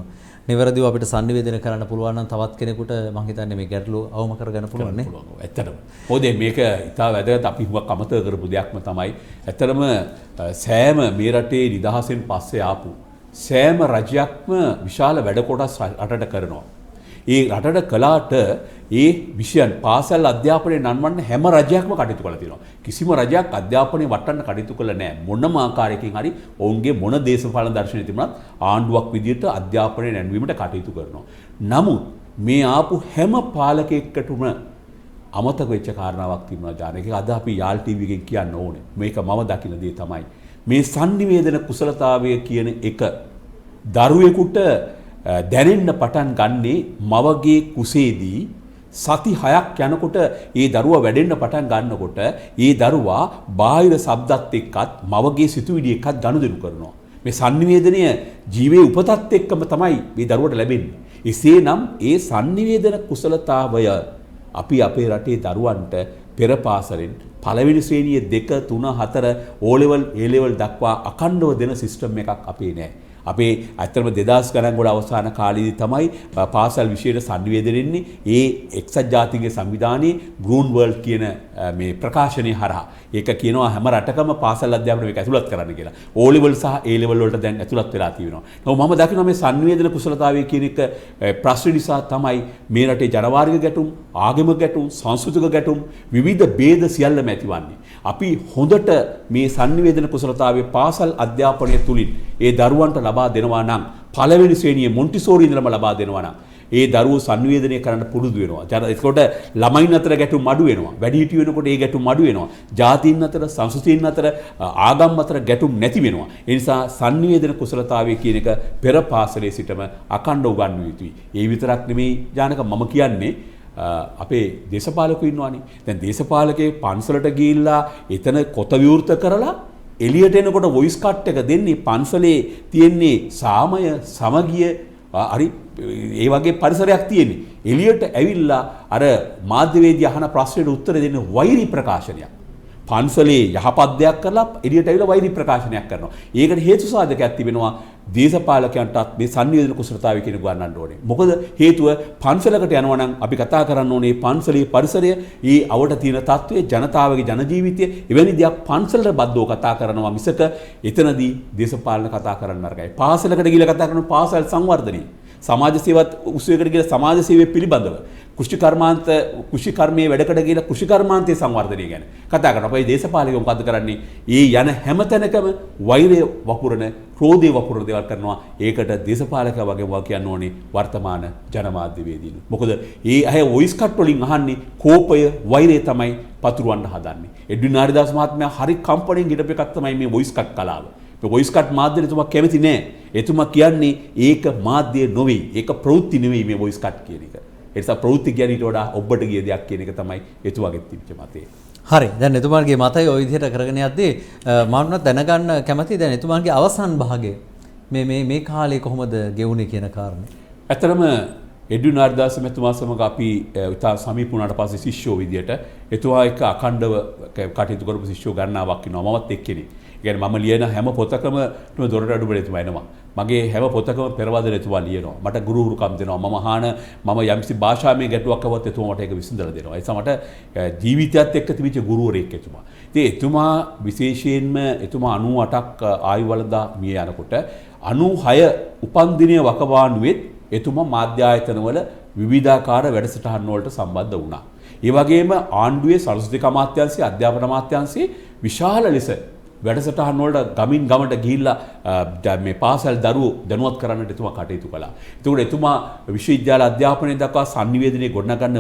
නිවැරදිව අපිට sannivedana කරන්න පුළුවන් නම් තවත් කෙනෙකුට මම හිතන්නේ මේ ගැටලුව අවම කරගන්න පුළුවන් නේ. ඇත්තටම. මොකද මේක ඉතා වැදගත් අපි හුඟක් අමතක කරපු දෙයක්ම තමයි. ඇත්තටම සෑම මේ රටේ නිදහසෙන් පස්සේ ආපු සෑම රජයක්ම විශාල වැඩ කොටස් රටට කරනවා. ඒ රටට කලාට ඒ විෂයන් පාසල් අධ්‍යාපනය නන්වන්න හැම රජයක්ම කටයුතු කරලා තියෙනවා. කිසිම රජයක් අධ්‍යාපනය වටන්න කටයුතු කළා නැහැ. මොනම ආකාරයකින් හරි ඔවුන්ගේ මොන දේශපාලන දර්ශනය තිබුණත් ආණ්ඩුවක් විදියට අධ්‍යාපනය නැන්වීමට කටයුතු කරනවා. නමුත් මේ ආපු හැම පාලකයෙක්ටම අමතක වෙච්ච කාරණාවක් තිබුණා ජාන. ඒක අද අපි යාල් ටීවී එකෙන් කියන්න ඕනේ. මේක මම දකින දේ තමයි. මේ sannivedana කුසලතාවය කියන එක දරුවෙකුට දැනෙන්න පටන් ගන්නේ මවගේ කුසේදී සති 6ක් යනකොට ඒ දරුවා වැඩෙන්න පටන් ගන්නකොට ඒ දරුවා බාහිර ශබ්දත් එක්කත් මවගේ සිතුවිලි එක්කත් ගනුදෙනු කරනවා. මේ sannivedanaya ජීවේ උපතත් එක්කම තමයි මේ දරුවට ලැබෙන්නේ. එසේනම් ඒ sannivedana කුසලතාවය අපි අපේ රටේ දරුවන්ට පෙර පාසලෙන් පළවෙනි ශ්‍රේණියේ 2 3 4 O level A level දක්වා අඛණ්ඩව දෙන සිස්ටම් එකක් අපේ නෑ. අපේ ඇත්තටම 2000 ගණන් වල අවසාන කාලයේදී තමයි පාසල් විෂයට sannivedana එන්නේ. ඒ එක්සත් ජාතීන්ගේ සංවිධානයේ ග්‍රූන් වර්ල්ඩ් කියන මේ ප්‍රකාශනය හරහා. ඒක කියනවා හැම රටකම පාසල් අධ්‍යාපනය මේක ඇතුළත් කරන්න කියලා. O level සහ A level වලට දැන් ඇතුළත් වෙලා තියෙනවා. නමුත් මම දකිනවා මේ sannivedana කුසලතාවය කියන එක ප්‍රශ්න නිසා තමයි මේ රටේ ජනවාර්ගික ගැටුම්, ආගමික ගැටුම්, සංස්කෘතික ගැටුම් විවිධ ભેද සියල්ලම ඇතිවන්නේ. අපි හොඳට මේ sannivedana කුසලතාවයේ පාසල් අධ්‍යාපනය තුලින් ඒ දරුවන්ට ලබා දෙනවා නම් පළවෙනි ශ්‍රේණියේ මොන්ටිසෝරි ඉඳලම ලබා දෙනවා නම් ඒ දරුවෝ sannivedanaya කරන්න පුරුදු වෙනවා. ඒකට ළමයින් අතර ගැටුම් අඩු වෙනවා. වැඩිහිටියෝ වෙනකොට ඒ ගැටුම් අඩු වෙනවා. ජාතීන් අතර, සංස්කෘතීන් අතර, ආගම් අතර ගැටුම් නැති වෙනවා. ඒ නිසා sannivedana කුසලතාවය කියන එක පෙර පාසලේ සිටම අඛණ්ඩව උගන්විය යුතුයි. ඒ විතරක් නෙමෙයි ජානක මම කියන්නේ අපේ දේශපාලකයෝ ඉන්නවානේ. දැන් දේශපාලකේ පන්සලට ගිහිල්ලා එතන කොත විවෘත කරලා එළියට එනකොට වොයිස් කට් එක දෙන්නේ පන්සලේ තියෙන්නේ සාමය, සමගිය හරි ඒ වගේ පරිසරයක් තියෙන්නේ. එළියට ඇවිල්ලා අර මාධ්‍යවේදී අහන ප්‍රශ්නෙට උත්තර දෙන්න වෛරී ප්‍රකාශනයක්. පන්සලේ යහපත් දෙයක් කරලා එළියට ඇවිල්ලා වෛරී ප්‍රකාශනයක් කරනවා. ඒකට හේතු සාධකයක් තිබෙනවා. දේශපාලකයන්ටත් මේ sannivedana කුසලතාවය කියන ගන්නන්න ඕනේ. මොකද හේතුව පන්සලකට යනවා නම් අපි කතා කරන්න ඕනේ පන්සලේ පරිසරය, ඊ අවට තියෙන තත්ත්වය, ජනතාවගේ ජන ජීවිතය, එවැනි දේක් පන්සලට බද්ධව කතා කරනවා මිසක එතනදී දේශපාලන කතා කරන්න නරකයි. පාසලකට ගිහලා කතා කරන පාසල් සංවර්ධනය, සමාජ සේවත් උත්සවයකට ගිහලා සමාජ සේවය පිළිබඳව, කෘෂි කර්මයේ වැඩකට ගිහලා කෘෂි කර්මාන්තයේ සංවර්ධනය ගැන කතා කරනවා. අපේ දේශපාලකයෝ මොකද්ද කරන්නේ? ඒ යන හැමතැනකම වෛරය වපුරන, ක්‍රෝධය වපුරන දේවල් කරනවා. ඒකට දේශපාලකයා වගේ කියන්න ඕනේ වර්තමාන ජනමාධ්‍යවේදීන්. මොකද ඒ අය වොයිස් කට් වලින් අහන්නේ කෝපය, වෛරය තමයි පතුරවන්න හදන්නේ. එඩ්වින් ආරිදාස් මහත්මයා හරි කම්පණයෙන් හිටපු එකක් තමයි මේ වොයිස් කට් කලාව. මේ වොයිස් කට් මාධ්‍යෙට එතුමා කැමති නෑ. එතුමා කියන්නේ ඒක මාධ්‍ය නෙවෙයි, ඒක ප්‍රවෘත්ති නෙවෙයි මේ වොයිස් කට් කියන එක. ඒ නිසා ප්‍රවෘත්ති කියන ඊට වඩා ඔබට ගිය දෙයක් කියන එක තමයි එතුමාගේ තිබිච්ච මතය. හරි. දැන් එතුමාගේ මතය ওই විදිහට කරගෙන යද්දී මම දැනගන්න කැමතියි දැන් එතුමාගේ අවසන් භාගය මේ කාලේ කොහොමද ගෙවුනේ කියන කාරණේ. ඇත්තටම එඩ්වින් ආරිදාස් මහත්මයා සමග අපි ඉතා සමීප වුණාට පස්සේ ශිෂ්‍යෝ විදියට එතුමා එක්ක අඛණ්ඩව කටයුතු කරපු ශිෂ්‍යෝ ගණනාවක් ඉන්නවා. මමත් එක්කෙනෙක්. කියන්නේ මම ලියන හැම පොතකම දොරට අඩුබල එතුමා එනවා. මගේ හැම පොතකම පෙරවදන එතුමා ලියනවා. මට ගුරු හුරුකම් දෙනවා. මම අහන මම යම්කිසි භාෂාවේ ගැටලුවක් આવත් එතුමා මට ඒක විසඳලා දෙනවා. ඒ නිසා මට ජීවිතයත් එක්ක තිබිච්ච ගුරුවරයෙක් එතුමා. ඉතින් එතුමා විශේෂයෙන්ම එතුමා 98ක් ආයු වලදා මිය යනකොට 96 උපන්දිනය වකවානුවෙත් එතුමා මාධ්‍ය ආයතනවල විවිධාකාර වැඩසටහන් වලට සම්බන්ධ වුණා. ඒ වගේම ආණ්ඩුවේ සංස්කෘතික අමාත්‍යාංශය අධ්‍යාපන අමාත්‍යාංශයේ විශාල ලෙස වැඩසටහන් වලට ගමින් ගමට ගිහිල්ලා මේ පාසල් දරුවෝ දැනුවත් කරන්නට එතුමා කටයුතු කළා. ඒකෝට එතුමා විශ්වවිද්‍යාල අධ්‍යාපනයේ දක්වා sannivedanaya ගොඩනගන්න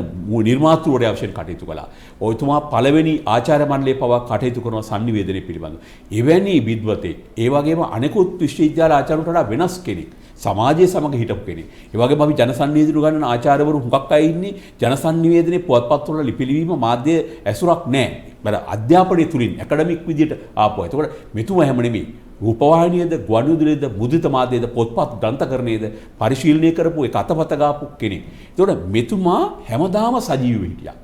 නිර්මාතෘවරයා වශයෙන් කටයුතු කළා. එතුමා පළවෙනි ආචාර්ය මණ්ඩලයේ පවා කටයුතු කරන sannivedanaya පිළිබඳව. එවැනි විද්වතෙක්, ඒ වගේම අනෙකුත් විශ්වවිද්‍යාල ආචාර්යවරුන්ට වඩා වෙනස් කෙනෙක්. සමාජයේ සමග හිටපු කෙනෙක්. ඒ වගේම අපි ජනසන්නිවේදනය ගන්න ආචාර්යවරු හුඟක් අය ඉන්නේ ජනසන්නිවේදනයේ පුවත්පත්වල ලිපිලිවීම මාධ්‍ය ඇසුරක් නැහැ. බල අධ්‍යාපනය තුලින් ඇකඩමික් විදියට ආපුවා. ඒකෝට මෙතුමා හැම නෙමෙයි. රූපවාහිනියද, ගුවන්විදුලියද, මුද්‍රිත මාධ්‍යයේද, පොත්පත් ග්‍රන්ථකරණයේද පරිශීලනය කරපු එක අතපත ගාපු කෙනෙක්. ඒකෝට මෙතුමා හැමදාම සජීවීව හිටියා.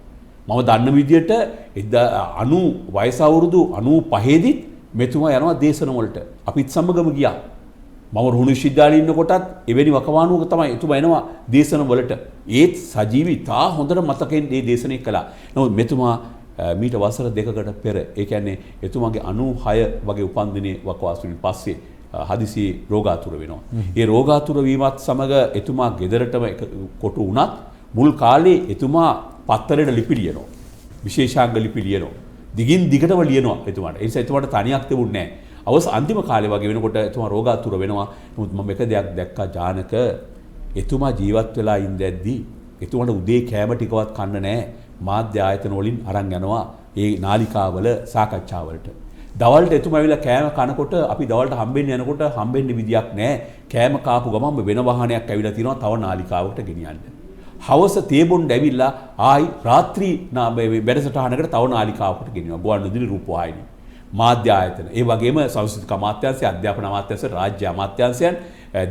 මම දන්න විදියට 90 වයස අවුරුදු 95 දිත් මෙතුමා යනවා දේශන වලට. අපිත් සමගම ගියා. මම රුහුණු විශ්වවිද්‍යාලයේ ඉන්නකොටත් එවැනි වකවානුවක තමයි එතුමා එනවා දේශන වලට. ඒත් සජීවී තා හොඳට මතකෙන් මේ දේශනේ කළා. නමුත් මෙතුමා මීට වසර දෙකකට පෙර, ඒ කියන්නේ එතුමාගේ 96 වගේ උපන්දිනයේ වකවාසුවෙන් පස්සේ හදිසියේ රෝගාතුර වෙනවා. ඒ රෝගාතුර වීමත් සමග එතුමා ගෙදරටම කොටු වුණත් මුල් කාලේ එතුමා පත්තරේට ලිපි ලියනවා. විශේෂාංග ලිපි ලියනවා. දිගින් දිගටම ලියනවා එතුමාට. ඒ නිසා එතුමාට තනියක් තිබුණේ නැහැ. අන්තිම කාලේ වගේ වෙනකොට එතුමා රෝගාතුර වෙනවා. නමුත් මම එක දෙයක් දැක්කා ජානක, එතුමා ජීවත් වෙලා ඉඳද්දී එතුමාට උදේ කෑම ටිකවත් කන්න නැහැ. මාධ්‍ය ආයතන වලින් අරන් යනවා ඒ නාලිකාවල සාකච්ඡාවලට. දවල්ට එතුමා ඇවිල්ලා කෑම කනකොට අපි දවල්ට හම්බෙන්න යනකොට හම්බෙන්න විදියක් නැහැ. කෑම කාපු ගමන් වෙන වාහනයක් ඇවිල්ලා තිනවා තව නාලිකාවකට ගෙනියන්න. හවස තේ බොන්න ඇවිල්ලා ආයි රාත්‍රී වැඩසටහනකට තව නාලිකාවකට ගෙනියනවා. ගුවන්විදුලි රූපවාහිනී මාධ්‍ය ආයතන. ඒ වගේම සංස්කෘතික අමාත්‍යාංශය, අධ්‍යාපන අමාත්‍යාංශය, රාජ්‍ය අමාත්‍යාංශයන්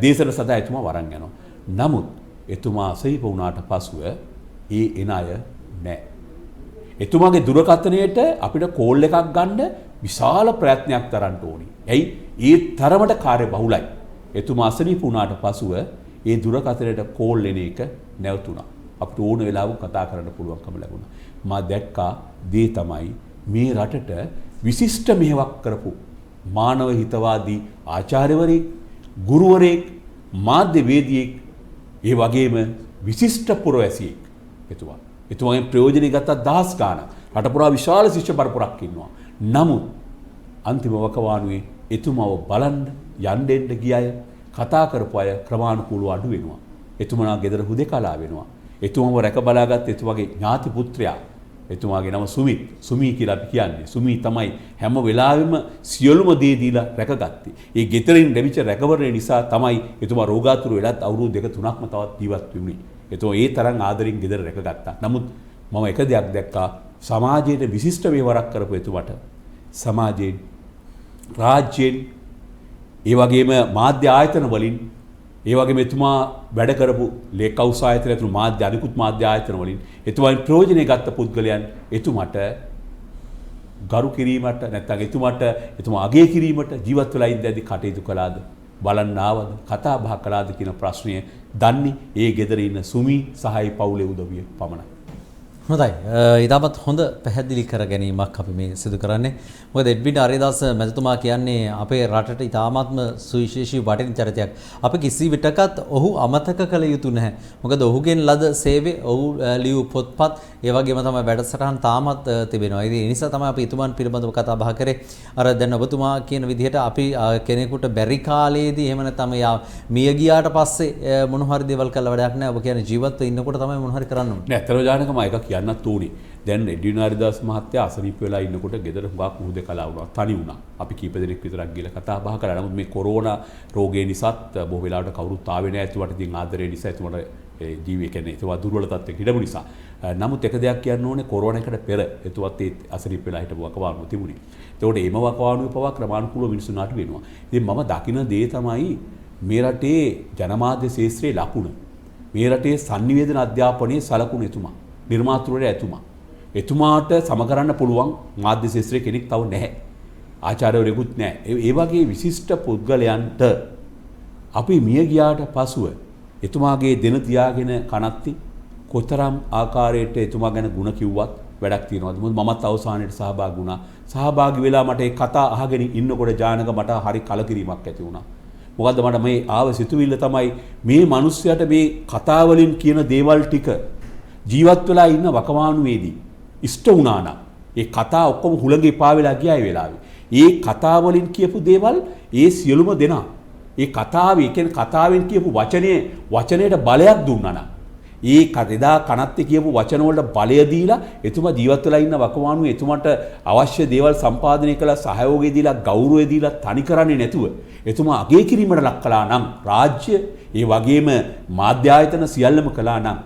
දේශන සඳහා එතුමා වරන් යනවා. නමුත් එතුමා සහිප වුණාට පසුව ඒ එන අය නැහැ. එතුමාගේ දුරකථනයට අපිට කෝල් එකක් ගන්න විශාල ප්‍රයත්නයක් දරන්න ඕනි. ඇයි? ඒ තරමට කාර්යබහුලයි. එතුමා අසනීප වුණාට පසුව ඒ දුරකථනයට කෝල් එන එක නැවතුණා. අපිට ඕන වෙලාවක කතා කරන්න පුළුවන්කම ලැබුණා. මා දැක්කා දේ තමයි මේ රටට විශිෂ්ට මෙහෙවක් කරපු මානව හිතවාදී ආචාර්යවරයෙක්, ගුරුවරයෙක්, මාධ්‍යවේදියෙක්, ඒ වගේම විශිෂ්ට පුරවැසියෙක් එතුමා. එතුමාගෙන් ප්‍රයෝජනෙ ගත්ත දහස් ගාණක්. රට පුරා විශාල ශිෂ්‍ය පරපුරක් ඉන්නවා. නමුත් අන්තිම වකවානුවේ එතුමාව බලන්න යන්න එන්න ගිය අය, කතා කරපු අය ක්‍රමානුකූලව අඩු වෙනවා. එතුමා ගෙදර හුදේකලා වෙනවා. එතුමාව රැක බලාගත් එතුමාගේ ඥාති පුත්‍රයා, එතුමාගේ නම සුමී කියලා අපි කියන්නේ. සුමී තමයි හැම වෙලාවෙම සියලුම දේ දීලා රැකගත්තේ. ඒ ගෙදරින් ලැබිච්ච රැකවරණය නිසා තමයි එතුමා රෝගාතුර වෙලත් අවුරුදු 2-3ක්ම තවත් ජීවත් වුණේ. එතකොට ඒ තරම් ආදරෙන් ගෙදර රැකගත්තා. නමුත් මම එක දෙයක් දැක්කා, සමාජයේ විශිෂ්ට වේවරක් කරපු එතුමට සමාජයෙන්, රාජ්‍යයෙන්, ඒ වගේම මාධ්‍ය ආයතන වලින්, ඒ වගේම එතුමා වැඩ කරපු ලේකවුස් ආයතන ඇතුළු මාධ්‍ය අනිකුත් මාධ්‍ය ආයතන වලින් එතුමාන් ප්‍රයෝජනෙ ගත්ත පුද්ගලයන් එතුමට ගරු කිරීමට, නැත්නම් එතුමා අගය කිරීමට ජීවත් වෙලා ඉඳදී කටයුතු කළාද, බලන්න ආවද, කතා බහ කළාද කියන ප්‍රශ්නය දන්නේ ඒ ගෙදර ඉන්න සුමී සහයි පවුලේ උදවිය පමණයි. හොඳයි. ඉතාමත් හොඳ පැහැදිලි කර ගැනීමක් අපි මේ සිදු කරන්නේ. මොකද එඩ්වින් ආරියදාස මැතිතුමා කියන්නේ අපේ රටට ඉතාමත්ම සුවිශේෂී වටින චරිතයක්. අපි කිසි විටකත් ඔහු අමතක කළ යුතු නැහැ. මොකද ඔහුගෙන් ලද සේවය, ඔහු ලියූ පොත්පත්, ඒ වගේම තමයි වැඩසටහන් තාමත් තිබෙනවා. ඒ නිසා තමයි අපි එතුමන් පිළිබඳව කතා බහ කරේ. අර දැන් ඔබතුමා කියන විදිහට අපි කෙනෙකුට බැරි කාලයේදී එහෙම නැත්නම් මිය ගියාට පස්සේ මොන හරි දේවල් කළා වැඩක් නැහැ. ඔබ කියන්නේ ජීවත්ව ඉන්නකොට තමයි මොන හරි කරන්න ඕනේ. නෑ, අතරෝ ජානකම එකක් කියන්නත් ඕනේ. දැන් එඩ්වින් ආරියදාස මහත්තයා අසනීප වෙලා ඉන්නකොට ගෙදර හුඟක් හුදේකලා වුණා. තනි වුණා. අපි කීප දෙනෙක් විතරක් ගිහලා කතා බහ කළා. නමුත් මේ කොරෝනා රෝගය නිසාත් බොහෝ වෙලාවට කවුරුත් ආවේ නැහැ. ඒකට ඉතින් ආදරේ නිසා එතුමට ජීවය කියන්නේ ඒවා දුර්වල තත්ත්වයක හිටපු නිසා. නමුත් එක දෙයක් කියන්න ඕනේ, කොරෝනා එකට පෙර එතුමත් ඒ අසනීප වෙලා හිටපු වකවානුව තිබුණේ. ඒකට එම වකවානුවේ පවා ක්‍රමානුකූලව මිනිස්සුන් අඩු වෙනවා. ඉතින් මම දකින දේ තමයි මේ රටේ ජනමාධ්‍ය ශාස්ත්‍රයේ ලකුණ. මේ රටේ sannivedana අධ්‍යාපනයේ සලකුණ එතුමා. නිර්මාතෘවරයා එතුමා. එතුමාට සම කරන්න පුළුවන් මාධ්‍ය ශාස්ත්‍රයේ කෙනෙක් තව නැහැ. ආචාර්යවරයෙකුත් නැහැ. ඒ වගේ විශිෂ්ට පුද්ගලයන්ට අපි මිය ගියාට පසුව එතුමාගේ දෙන තියාගෙන කනත්ති කොතරම් ආකාරයට එතුමා ගැන ಗುಣ කිව්වත් වැඩක් තියනවාද? මොකද මමත් අවසානයේට සහභාගී වුණා. සහභාගී වෙලා මට ඒ කතා අහගෙන ඉන්නකොට ජානක මට හරි කලකිරීමක් ඇති වුණා. මොකද්ද මට මේ ආව සිතුවිල්ල තමයි මේ මිනිස්සයාට මේ කතා වලින් කියන දේවල් ටික ජීවත් වෙලා ඉන්න වකවානුවේදී ඉෂ්ට වුණා නම් ඒ කතා ඔක්කොම හුළඟේ පා වෙලා ගියා ඒ වෙලාවේ. ඒ කතා වලින් කියපු දේවල් ඒ සියලුම දෙනා ඒ කතාවේ කියන්නේ කතාවෙන් කියපු වචනයට බලයක් දුන්නා නම් ඒ එදා කනත්තේ කියපු වචන වලට බලය දීලා එතුමා ජීවත් වෙලා ඉන්න වකවානුව එතුමාට අවශ්‍ය දේවල් සම්පාදනය කළා සහයෝගය දීලා ගෞරවය දීලා තනි කරන්නේ නැතුව එතුමා අගය කිරීමට ලක් කළා නම් රාජ්‍ය ඒ වගේම මාධ්‍ය ආයතන සියල්ලම කළා නම්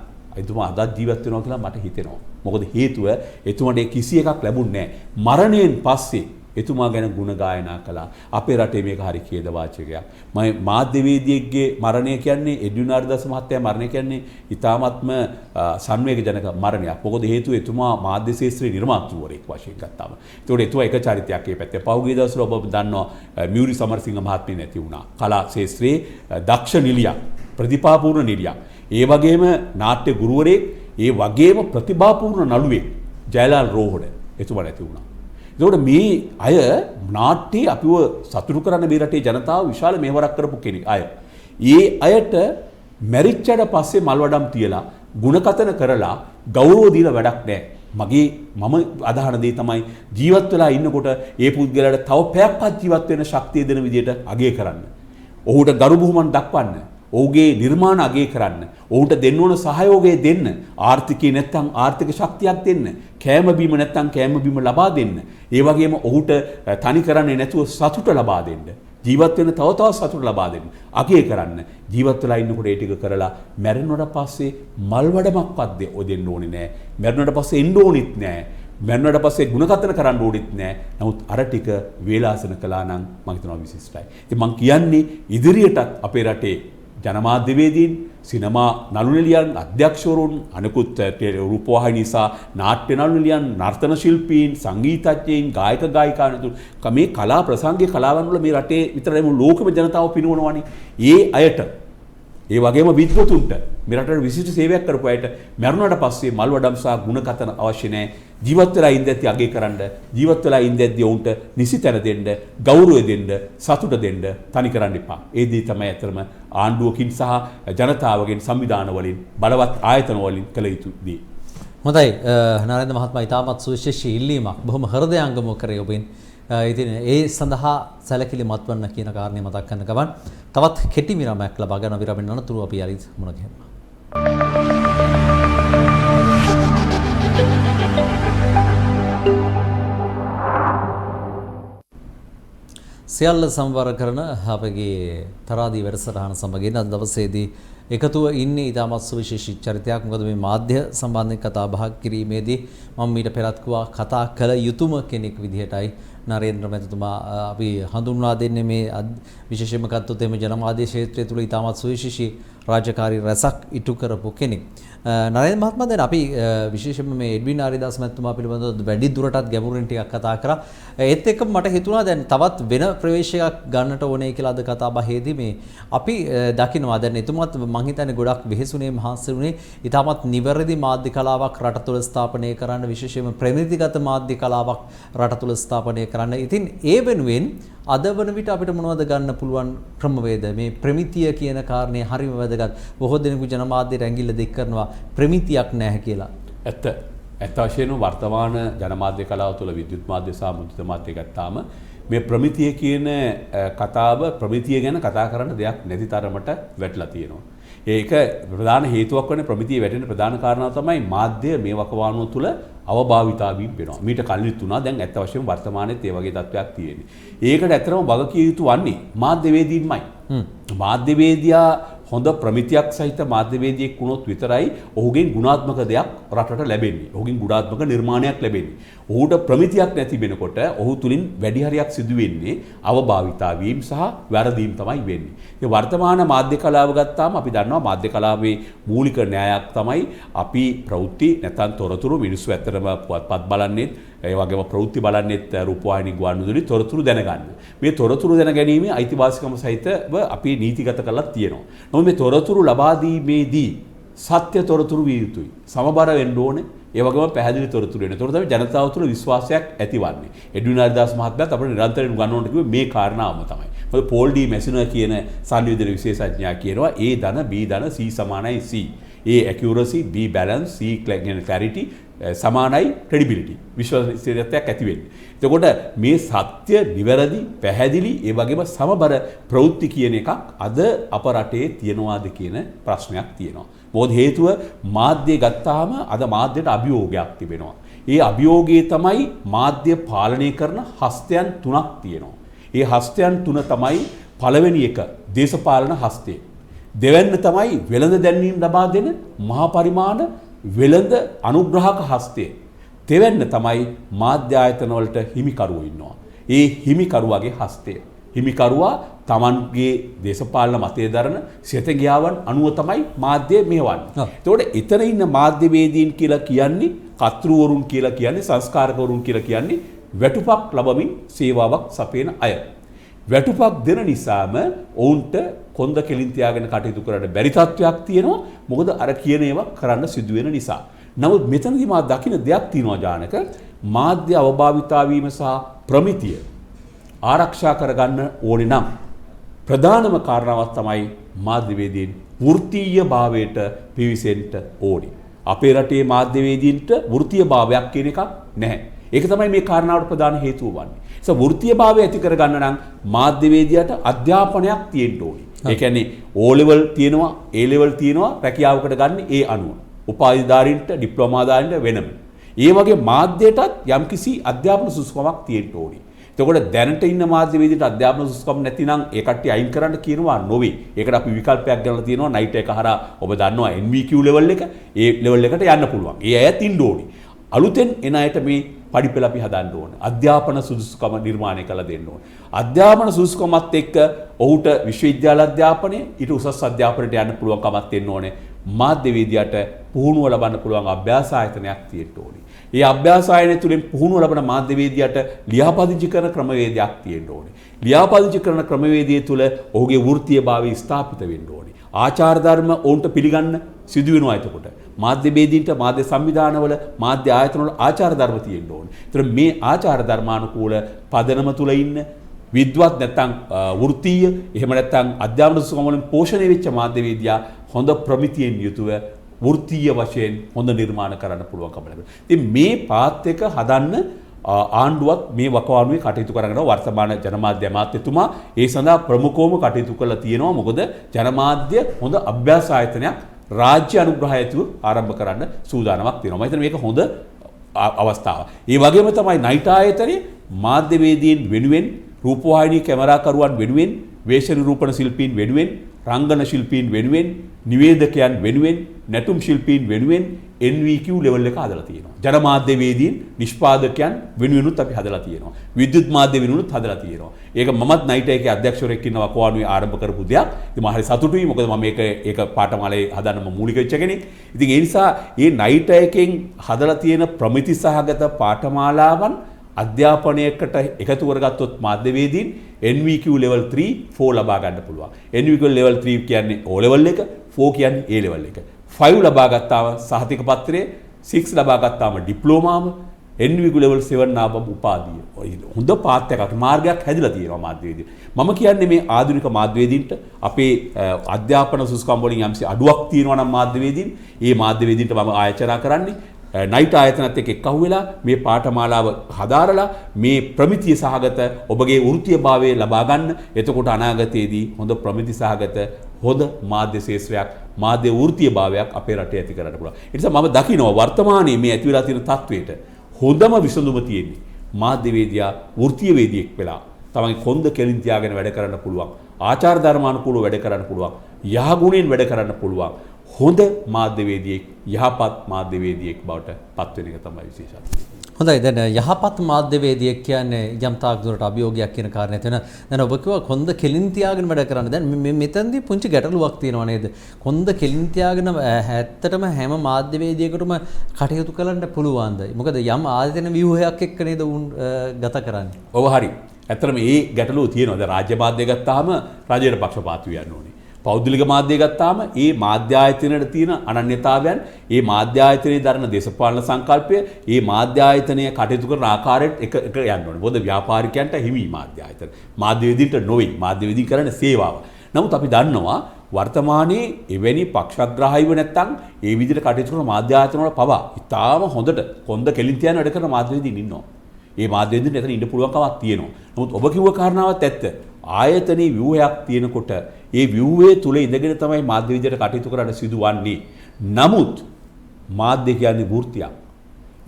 එතුමා අදත් ජීවත් වෙනවා කියලා මට හිතෙනවා. මොකද හේතුව එතුමාට කිසි එකක් ලැබුණේ නැහැ. මරණයෙන් පස්සේ එතුමා ගැන ගුණ ගායනා කළා. අපේ රටේ මේක හරි ඛේද වාචකයක්. මම මාධ්‍යවේදියෙක්ගේ මරණය කියන්නේ එඩ්වින් ආර්දාස් මහත්තයා මරණය කියන්නේ ඊ타මත්ම සංවේගජනක මරණයක්. මොකද හේතුව එතුමා මාධ්‍ය ශාස්ත්‍රයේ නිර්මාතෘවරයෙක් වශයෙන් ගත්තාම. ඒතකොට එතුමා එක චරිතයක් මේ පැත්තේ. පහුගිය දවස්වල ඔබ දන්නවා මියුරි සමරසිංහ මහත්මිය නැති වුණා. කලා ශාස්ත්‍රයේ දක්ෂ නිලියක්, ප්‍රතිභාපූර්ණ නිලියක්. ඒ වගේම නාට්‍ය ගුරුවරයෙක්, ඒ වගේම ප්‍රතිභාපූර්ණ නළුවෙක් ජයලාල් රෝහණ එතුමා නැති වුණා. ඒකට මේ අය නාට්‍යයේ අපිව සතුටු කරන්න මේ රටේ ජනතාව විශාල මෙහෙවරක් කරපු කෙනෙක් අය. ඒ අයට මැරිච්චට පස්සේ මල්වඩම් තියලා ಗುಣකතන කරලා ගෞරව දීලා වැඩක් නැහැ. මම අදහන දේ තමයි ජීවත් වෙලා ඉන්නකොට ඒ පුද්ගලයාට තව පැයක්වත් ජීවත් වෙන්න ශක්තිය දෙන විදිහට අගය කරන්න. ඔහුට ගරු බුහුමන් දක්වන්න. ඔහුගේ නිර්මාණ අගය කරන්න. ඔහුට දෙන්න ඕන සහයෝගය දෙන්න. ආර්ථිකේ නැත්තම් ආර්ථික ශක්තියක් දෙන්න. කෑම බීම නැත්තම් කෑම බීම ලබා දෙන්න. ඒ වගේම ඔහුට තනි කරන්නේ නැතුව සතුට ලබා දෙන්න. ජීවත් වෙන තව තවත් සතුට ලබා දෙන්න. අගය කරන්න. ජීවත් වෙලා ඉන්නකොට ඒ ටික කරලා මැරෙනවට පස්සේ මල් වඩමක්වත් දෙන්න ඕනේ නෑ. මැරෙනවට පස්සේ එන්න ඕනෙත් නෑ. මැරෙනවට පස්සේ ගුණකතන කරන්න ඕනෙත් නෑ. නමුත් අර ටික වේලාසන කළා නම් මම හිතනවා විශිෂ්ටයි. ඉතින් මම කියන්නේ ඉදිරියටත් අපේ රටේ ජනමාධ්‍යවේදීන්, සිනමා නළුනිලියන්, අධ්‍යක්ෂවරුන්, අනෙකුත් රූපවාහිනී නිසා නාට්‍ය නළුනිලියන්, නර්තන ශිල්පීන්, සංගීතඥයින්, ගායක ගායිකාවරුන් මේ කලා ප්‍රසංගික කලාවන් වල මේ රටේ විතරයි ලෝකෙම ජනතාව පිනවනවානේ. ඒ අයට ඒ වගේම විද්වතුන්ට මේ රටේ විශිෂ්ට සේවයක් කරපු අයට මරණයට පස්සේ මල් වඩම් සහ ගුණකතන අවශ්‍ය නැහැ. ජීවත් වෙලා ඉඳද්දී අගය කරන්න, ජීවත් වෙලා ඉඳද්දී උන්ට නිසි තැන දෙන්න, ගෞරවය දෙන්න, සතුට දෙන්න තනි කරන්න එපා. ඒ දේ තමයි අතරම ආණ්ඩුවකින් සහ ජනතාවගෙන් සංවිධාන වලින් බලවත් ආයතන වලින් කළ යුතු දේ. හොඳයි නරේන්ද්‍ර මහත්මයා ඉතාමත් සුවිශේෂී ඉල්ලීමක් බොහොම හෘදයාංගම කරේ ඔබෙන්. ඉතින් ඒ සඳහා සැලකිලිමත් වන්න කියන කාරණේ මතක් කරන ගමන් තවත් කෙටි විරාමයක් ලබා ගන්න විරාමෙන් අනතුරු අපි යලිත් මුණ ගැහෙනවා. සියල්ල සම්වර කරන අපගේ තරාදී වැඩසටහන සමගින් අද දවසේදී එකතුව ඉන්නේ ඉතාමත් සුවිශේෂී චරිතයක්. මොකද මේ මාධ්‍ය සම්බන්ධයෙන් කතා බහ කිරීමේදී මම මීට පෙරත් කිව්වා කතා කළ යුතුම කෙනෙක් විදිහටයි නරේන්ද්‍ර මැතිතුමා අපි හඳුන්වා දෙන්නේ. මේ විශේෂයෙන්ම ගත්තොත් එimhe ජනමාධ්‍ය ක්ෂේත්‍රය තුල ඉතාමත් සුවිශේෂී රාජකාරී රසක් ඉටු කරපු කෙනෙක්. නරේන්ද්‍ර මහත්මයා දැන් අපි විශේෂයෙන්ම මේ එඩ්වින් ආරිදාස් මැතිතුමා පිළිබඳව වැඩි දුරටත් ගැඹුරින් ටිකක් කතා කරා. ඒත් එක්කම මට හිතුණා දැන් තවත් වෙන ප්‍රවේශයක් ගන්නට ඕනේ කියලා අද කතා බහේදී මේ අපි දකිනවා දැන් එතුමත් මම හිතන්නේ ගොඩක් වෙහෙසුනේ මහන්සිුනේ ඉතාමත් නිවැරදි මාධ්‍ය කලාවක් රට තුළ ස්ථාපනය කරන්න, විශේෂයෙන්ම ප්‍රමිතිගත මාධ්‍ය කලාවක් රට තුළ ස්ථාපනය කරන්න. ඉතින් ඒ වෙනුවෙන් අද වන විට අපිට මොනවද ගන්න පුළුවන් ක්‍රමවේද? මේ ප්‍රමිතිය කියන කාරණේ හරිම වැදගත්. බොහෝ දෙනෙකු ජනමාධ්‍යයට ඇඟිල්ල දික් කරනවා ප්‍රමිතියක් නැහැ කියලා. ඇත්ත වශයෙන්ම වර්තමාන ජනමාධ්‍ය කලාව තුළ විද්‍යුත් මාධ්‍ය සහ මුද්‍රිත මාධ්‍ය ගත්තාම මේ ප්‍රමිතිය කියන කතාව ප්‍රමිතිය ගැන කතා කරන්න දෙයක් නැති තරමට වැටලා තියෙනවා. ඒක ප්‍රධාන හේතුවක් වෙන ප්‍රමිතිය වැටෙන ප්‍රධාන කාරණාව තමයි මාධ්‍ය මේ වකවානුව තුළ අවභාවිතාවීම් වෙනවා. මීට කලින් තුනා දැන් ඇත්ත වශයෙන්ම වර්තමානයේත් ඒ වගේ තත්ත්වයක් තියෙන්නේ. ඒකට ඇත්තටම වග කිය යුතු වන්නේ මාධ්‍යවේදීන්මයි. මාධ්‍යවේදියා හොඳ ප්‍රමිතියක් සහිත මාධ්‍යවේදියෙක් වුණොත් විතරයි ඔහුගෙන් ගුණාත්මක දෙයක් රටට ලැබෙන්නේ. ඔහුගෙන් ගුණාත්මක නිර්මාණයක් ලැබෙන්නේ. ඔහුට ප්‍රමිතියක් නැති වෙනකොට ඔහු තුලින් වැඩි හරියක් සිදු වෙන්නේ අවභාවිතාවීම් සහ වැරදීම් තමයි වෙන්නේ. ඒ වර්තමාන මාධ්‍ය කලාව ගත්තාම අපි දන්නවා මාධ්‍ය කලාවේ මූලික න්‍යායක් තමයි අපි ප්‍රවෘත්ති නැත්නම් තොරතුරු මිනිස්සු ඇත්තටම පුවත්පත් බලන්නේ ඒ වගේම ප්‍රවෘත්ති බලන්නෙත් රූපවාහිනී ගුවන්විදුලි තොරතුරු දැනගන්න. මේ තොරතුරු දැන ගැනීමේ අයිතිවාසිකම සහිතව අපි නීතිගත කරලා තියෙනවා. නමුත් මේ තොරතුරු ලබා දීමේදී සත්‍ය තොරතුරු විය යුතුයි. සමබර වෙන්න ඕනේ. ඒ වගේම පැහැදිලි තොරතුරු වෙන. ඒතකොට තමයි ජනතාව තුළ විශ්වාසයක් ඇතිවන්නේ. එඩ්වින් හරිදාස් මහත්මයාත් අපිට නිරන්තරයෙන් උගන්වන්නට කිව්වේ මේ කාරණාවම තමයි. මොකද පෝල් ඩී මෙසිනර් කියන සංවේදන විශේෂඥයා කියනවා A ධන B ධන C සමානයි C. A accuracy, B balance, C clarity සමානයි credibility. විශ්වාසීයතාවක් ඇති වෙන්නේ. එතකොට මේ සත්‍ය, නිවැරදි, පැහැදිලි, ඒ වගේම සමබර ප්‍රවෘත්ති කියන එකක් අද අප රටේ තියනවාද කියන ප්‍රශ්නයක් තියෙනවා. මොකද හේතුව මාධ්‍ය ගත්තාම අද මාධ්‍යට අභියෝගයක් තිබෙනවා. ඒ අභියෝගයේ තමයි මාධ්‍ය පාලනය කරන හස්තයන් තුනක් තියෙනවා. ඒ හස්තයන් තුන තමයි පළවෙනි එක දේශපාලන හස්තය. දෙවැන්න තමයි වෙළඳ දැන්වීම් ලබා දෙන මහා පරිමාණ වෙළඳ අනුග්‍රහක හස්තය. තෙවැන්න තමයි මාධ්‍ය ආයතන වලට හිමිකරුවෝ ඉන්නවා. ඒ හිමිකරුවාගේ හස්තය. හිමිකරුවා තමන්ගේ දේශපාලන මතය දරන සිතගියාවන් අනුව තමයි මාධ්‍ය මෙහෙවන්නේ. එතකොට එතන ඉන්න මාධ්‍යවේදීන් කියලා කියන්නේ කර්තෘවරුන් කියලා කියන්නේ සංස්කාරකවරුන් කියලා කියන්නේ වැටුපක් ලබමින් සේවාවක් සපයන අය. වැටුපක් දෙන නිසාම ඔවුන්ට කොන්ද කෙලින් තියාගෙන කටයුතු කරන්න බැරි තත්වයක් තියෙනවා. මොකද අර කියන ඒවා කරන්න සිදු වෙන නිසා. නමුත් මෙතනදී මා දකින දෙයක් තියෙනවා ජානක මාධ්‍ය අවභාවිතා වීම සහ ප්‍රමිතිය ආරක්ෂා කරගන්න ඕනේ නම් ප්‍රධානම කාරණාවක් තමයි මාධ්‍යවේදීන් වෘත්තීය භාවයට පිවිසෙන්න ඕනේ. අපේ රටේ මාධ්‍යවේදීන්ට වෘත්තීය භාවයක් කියන එකක් නැහැ. ඒක තමයි මේ කාරණාවට ප්‍රධාන හේතුව වන්නේ. වෘත්තීය භාවය ඇති කරගන්න නම් මාධ්‍යවේදියාට අධ්‍යාපනයක් තියෙන්න ඕනේ. ඒ කියන්නේ O level තියෙනවා, A level තියෙනවා, රැකියාවකට ගන්න ඒ අනුව. උපාධිධාරීන්ට, ඩිප්ලෝමාධාරීන්ට වෙනම. ඒ වගේ මාධ්‍යයටත් යම්කිසි අධ්‍යාපන සුසුකමක් තියෙන්න ඕනේ. එතකොට දැනට ඉන්න මාධ්‍යවේදීන්ට අධ්‍යාපන සුසුකම් නැතිනම් ඒ කට්ටිය අයින් කරන්න කියනවා නොවේ. ඒකට අපි විකල්පයක් ගන්නලා තියෙනවා. නයිට් එක හරහා ඔබ දන්නවා NVQ level එක, ඒ level එකට යන්න පුළුවන්. ඒ අයත් ඉන්න ඕනේ. අලුතෙන් එන අයට මේ පඩිපෙළ අපි හදන්න ඕනේ. අධ්‍යාපන සුදුසුකම නිර්මාණය කළ දෙන්න ඕනේ. අධ්‍යාපන සුදුසුකමත් එක්ක ඔහුට විශ්වවිද්‍යාල අධ්‍යාපනය ඊට උසස් අධ්‍යාපනයට යන්න පුළුවන් කමක් තියෙන්න ඕනේ. මාධ්‍යවේදියාට පුහුණුව ලබන්න පුළුවන් අභ්‍යාස ආයතනයක් තියෙන්න ඕනේ. ඒ අභ්‍යාස ආයතනය තුළින් පුහුණුව ලබන මාධ්‍යවේදියාට ලියාපදිංචි කරන ක්‍රමවේදයක් තියෙන්න ඕනේ. ලියාපදිංචි කරන ක්‍රමවේදය තුළ ඔහුගේ වෘත්තීයභාවය ස්ථාපිත වෙන්න ඕනේ. ආචාර ධර්ම ඔවුන්ට පිළිගන්න සිදු වෙනවා එතකොට. මාධ්‍යවේදීන්ට මාධ්‍ය සංවිධානවල මාධ්‍ය ආයතනවල ආචාර ධර්ම තියෙන්න ඕනේ. ඒතර මේ ආචාර ධර්මානුකූල පදනම තුල ඉන්න විද්වත් නැත්නම් වෘත්තීය එහෙම නැත්නම් අධ්‍යාපන සුසුකම් වලින් පෝෂණය වෙච්ච මාධ්‍යවේදියා හොඳ ප්‍රමිතියෙන් යුතුව වෘත්තීය වශයෙන් හොඳ නිර්මාණ කරන්න පුළුවන්කම ලැබෙනවා. ඉතින් මේ පාත් එක හදන්න ආණ්ඩුවත් මේ වකවානුවේ කටයුතු කරගෙන වර්තමාන ජනමාධ්‍ය අමාත්‍යතුමා ඒ සඳහා ප්‍රමුඛවම කටයුතු කරලා තියෙනවා. මොකද ජනමාධ්‍ය හොඳ අභ්‍යාස ආයතනයක් රාජ්‍ය අනුග්‍රහය ඇතුව ආරම්භ කරන්න සූදානමක් තියෙනවා. මම හිතන්නේ මේක හොඳ අවස්ථාවක්. ඒ වගේම තමයි නයිට් ආයතනයේ මාධ්‍යවේදීන් වෙනුවෙන් රූපවාහිනී කැමරාකරුවන් වෙනුවෙන් වේශ නිරූපණ ශිල්පීන් වෙනුවෙන් රංගන ශිල්පීන් වෙනුවෙන් නිවේදකයන් වෙනුවෙන් නැටුම් ශිල්පීන් වෙනුවෙන් NVQ level එක හදලා තියෙනවා. ජනමාධ්‍යවේදීන් නිෂ්පාදකයන් වෙනුවෙනුත් අපි හදලා තියෙනවා. විද්‍යුත් මාධ්‍ය වෙනුවෙනුත් හදලා තියෙනවා. ඒක මමත් නයිට් එකේ අධ්‍යක්ෂවරයෙක් ඉන්නවා වකවානුවේ ආරම්භ කරපු දෙයක්. ඉතින් මම හරි සතුටුයි. මොකද මම ඒක පාඨමාලේ හදන්නම මූලික වෙච්ච කෙනෙක්. ඉතින් ඒ නිසා මේ නයිට් එකෙන් හදලා තියෙන ප්‍රමිති සහගත පාඨමාලාවන් අධ්‍යාපනයකට එකතු කරගත්තොත් මාධ්‍යවේදීන් NVQ level 3 4 ලබා ගන්න පුළුවන්. NVQ level 3 කියන්නේ O level එක, 4 කියන්නේ A level එක. 5 ලබා ගත්තාම සහතික පත්‍රය, 6 ලබා ගත්තාම ඩිප්ලෝමාව, NVQ level 7 නාම උපාධිය. හොඳ පාත් එකක් මාර්ගයක් හැදිලා තියෙනවා මාධ්‍යවේදීන්. මම කියන්නේ මේ ආධුනික මාධ්‍යවේදීන්ට අපේ අධ්‍යාපන සුසුකම් වලින් යම්සි අඩුවක් තියෙනවා නම් මාධ්‍යවේදීන්, ඒ මාධ්‍යවේදීන්ට මම ආයෝජනා කරන්නේ නයිට් ආයතනත් එක්ක එක්කහුව වෙලා මේ පාඨමාලාව හදාරලා මේ ප්‍රමිතිය සහගත ඔබගේ වෘත්තීයභාවය ලබා ගන්න. එතකොට අනාගතයේදී හොඳ ප්‍රමිති සහගත හොඳ මාධ්‍ය ශාස්ත්‍රයක්, මාධ්‍ය වෘත්තීයභාවයක් අපේ රටේ ඇති කරන්න පුළුවන්. ඒ නිසා මම දකිනවා වර්තමානයේ මේ ඇති වෙලා තියෙන තත්වයට හොඳම විසඳුම තියෙන්නේ මාධ්‍යවේදියා වෘත්තීයවේදියෙක් වෙලා තමන්ගේ කොන්ද කෙලින් තියාගෙන වැඩ කරන්න පුළුවන්. ආචාර ධර්මානුකූලව වැඩ කරන්න පුළුවන්. යහගුණයෙන් වැඩ කරන්න පුළුවන්. හොඳ මාධ්‍යවේදියෙක්, යහපත් මාධ්‍යවේදියෙක් බවට පත් වෙන එක තමයි විශේෂත්වය. හොඳයි දැන් යහපත් මාධ්‍යවේදියෙක් කියන්නේ යම් තාක් දුරට අභියෝගයක් කියන කාරණේ තියෙන. දැන් ඔබ කිව්වා කොන්ද කෙලින් තියාගෙන වැඩ කරන්න. දැන් මෙතනදී පුංචි ගැටලුවක් තියෙනවා නේද? කොන්ද කෙලින් තියාගෙන ඇත්තටම හැම මාධ්‍යවේදියෙකුටම කටයුතු කරන්න පුළුවන්ද? මොකද යම් ආයතන ව්‍යුහයක් එක්ක නේද උන් ගත කරන්නේ. ඔව් හරි. ඇත්තටම මේ ගැටලුව තියෙනවා. දැන් රාජ්‍ය මාධ්‍ය ගත්තාම රජයට පක්ෂපාතී වෙන්න ඕනේ. පෞද්ගලික මාධ්‍ය ගත්තාම ඒ මාධ්‍ය ආයතනයේ තියෙන අනන්‍යතාවයන්, ඒ මාධ්‍ය ආයතනයේ දරන දේශපාලන සංකල්පය, ඒ මාධ්‍ය ආයතනය කටයුතු කරන ආකාරයට එක යන්න ඕනේ. මොකද ව්‍යාපාරිකයන්ට හිමි මාධ්‍ය ආයතන. මාධ්‍යවේදීන්ට නොවේ. මාධ්‍යවේදී කරන සේවාව. නමුත් අපි දන්නවා වර්තමානයේ එවැනි පක්ෂග්‍රාහීව නැත්තම් ඒ විදිහට කටයුතු කරන මාධ්‍ය ආයතන වල පවා ඉතාම හොඳට කොන්ද කෙලින් තියන වැඩ කරන මාධ්‍යවේදීන් ඉන්නවා. ඒ මාධ්‍යවේදීන් එතන ඉන්න පුළුවන් කමක් තියෙනවා. නමුත් ඔබ කිව්ව කාරණාවත් ඇත්ත. ආයතනයේ ව්‍යුහයක් තියෙනකොට ඒ ව්‍යුහයේ තුල ඉඳගෙන තමයි මාධ්‍ය විද්‍යාවට කටයුතු කරන්න සිදුවන්නේ. නමුත් මාධ්‍ය කියන්නේ වෘත්තියක්.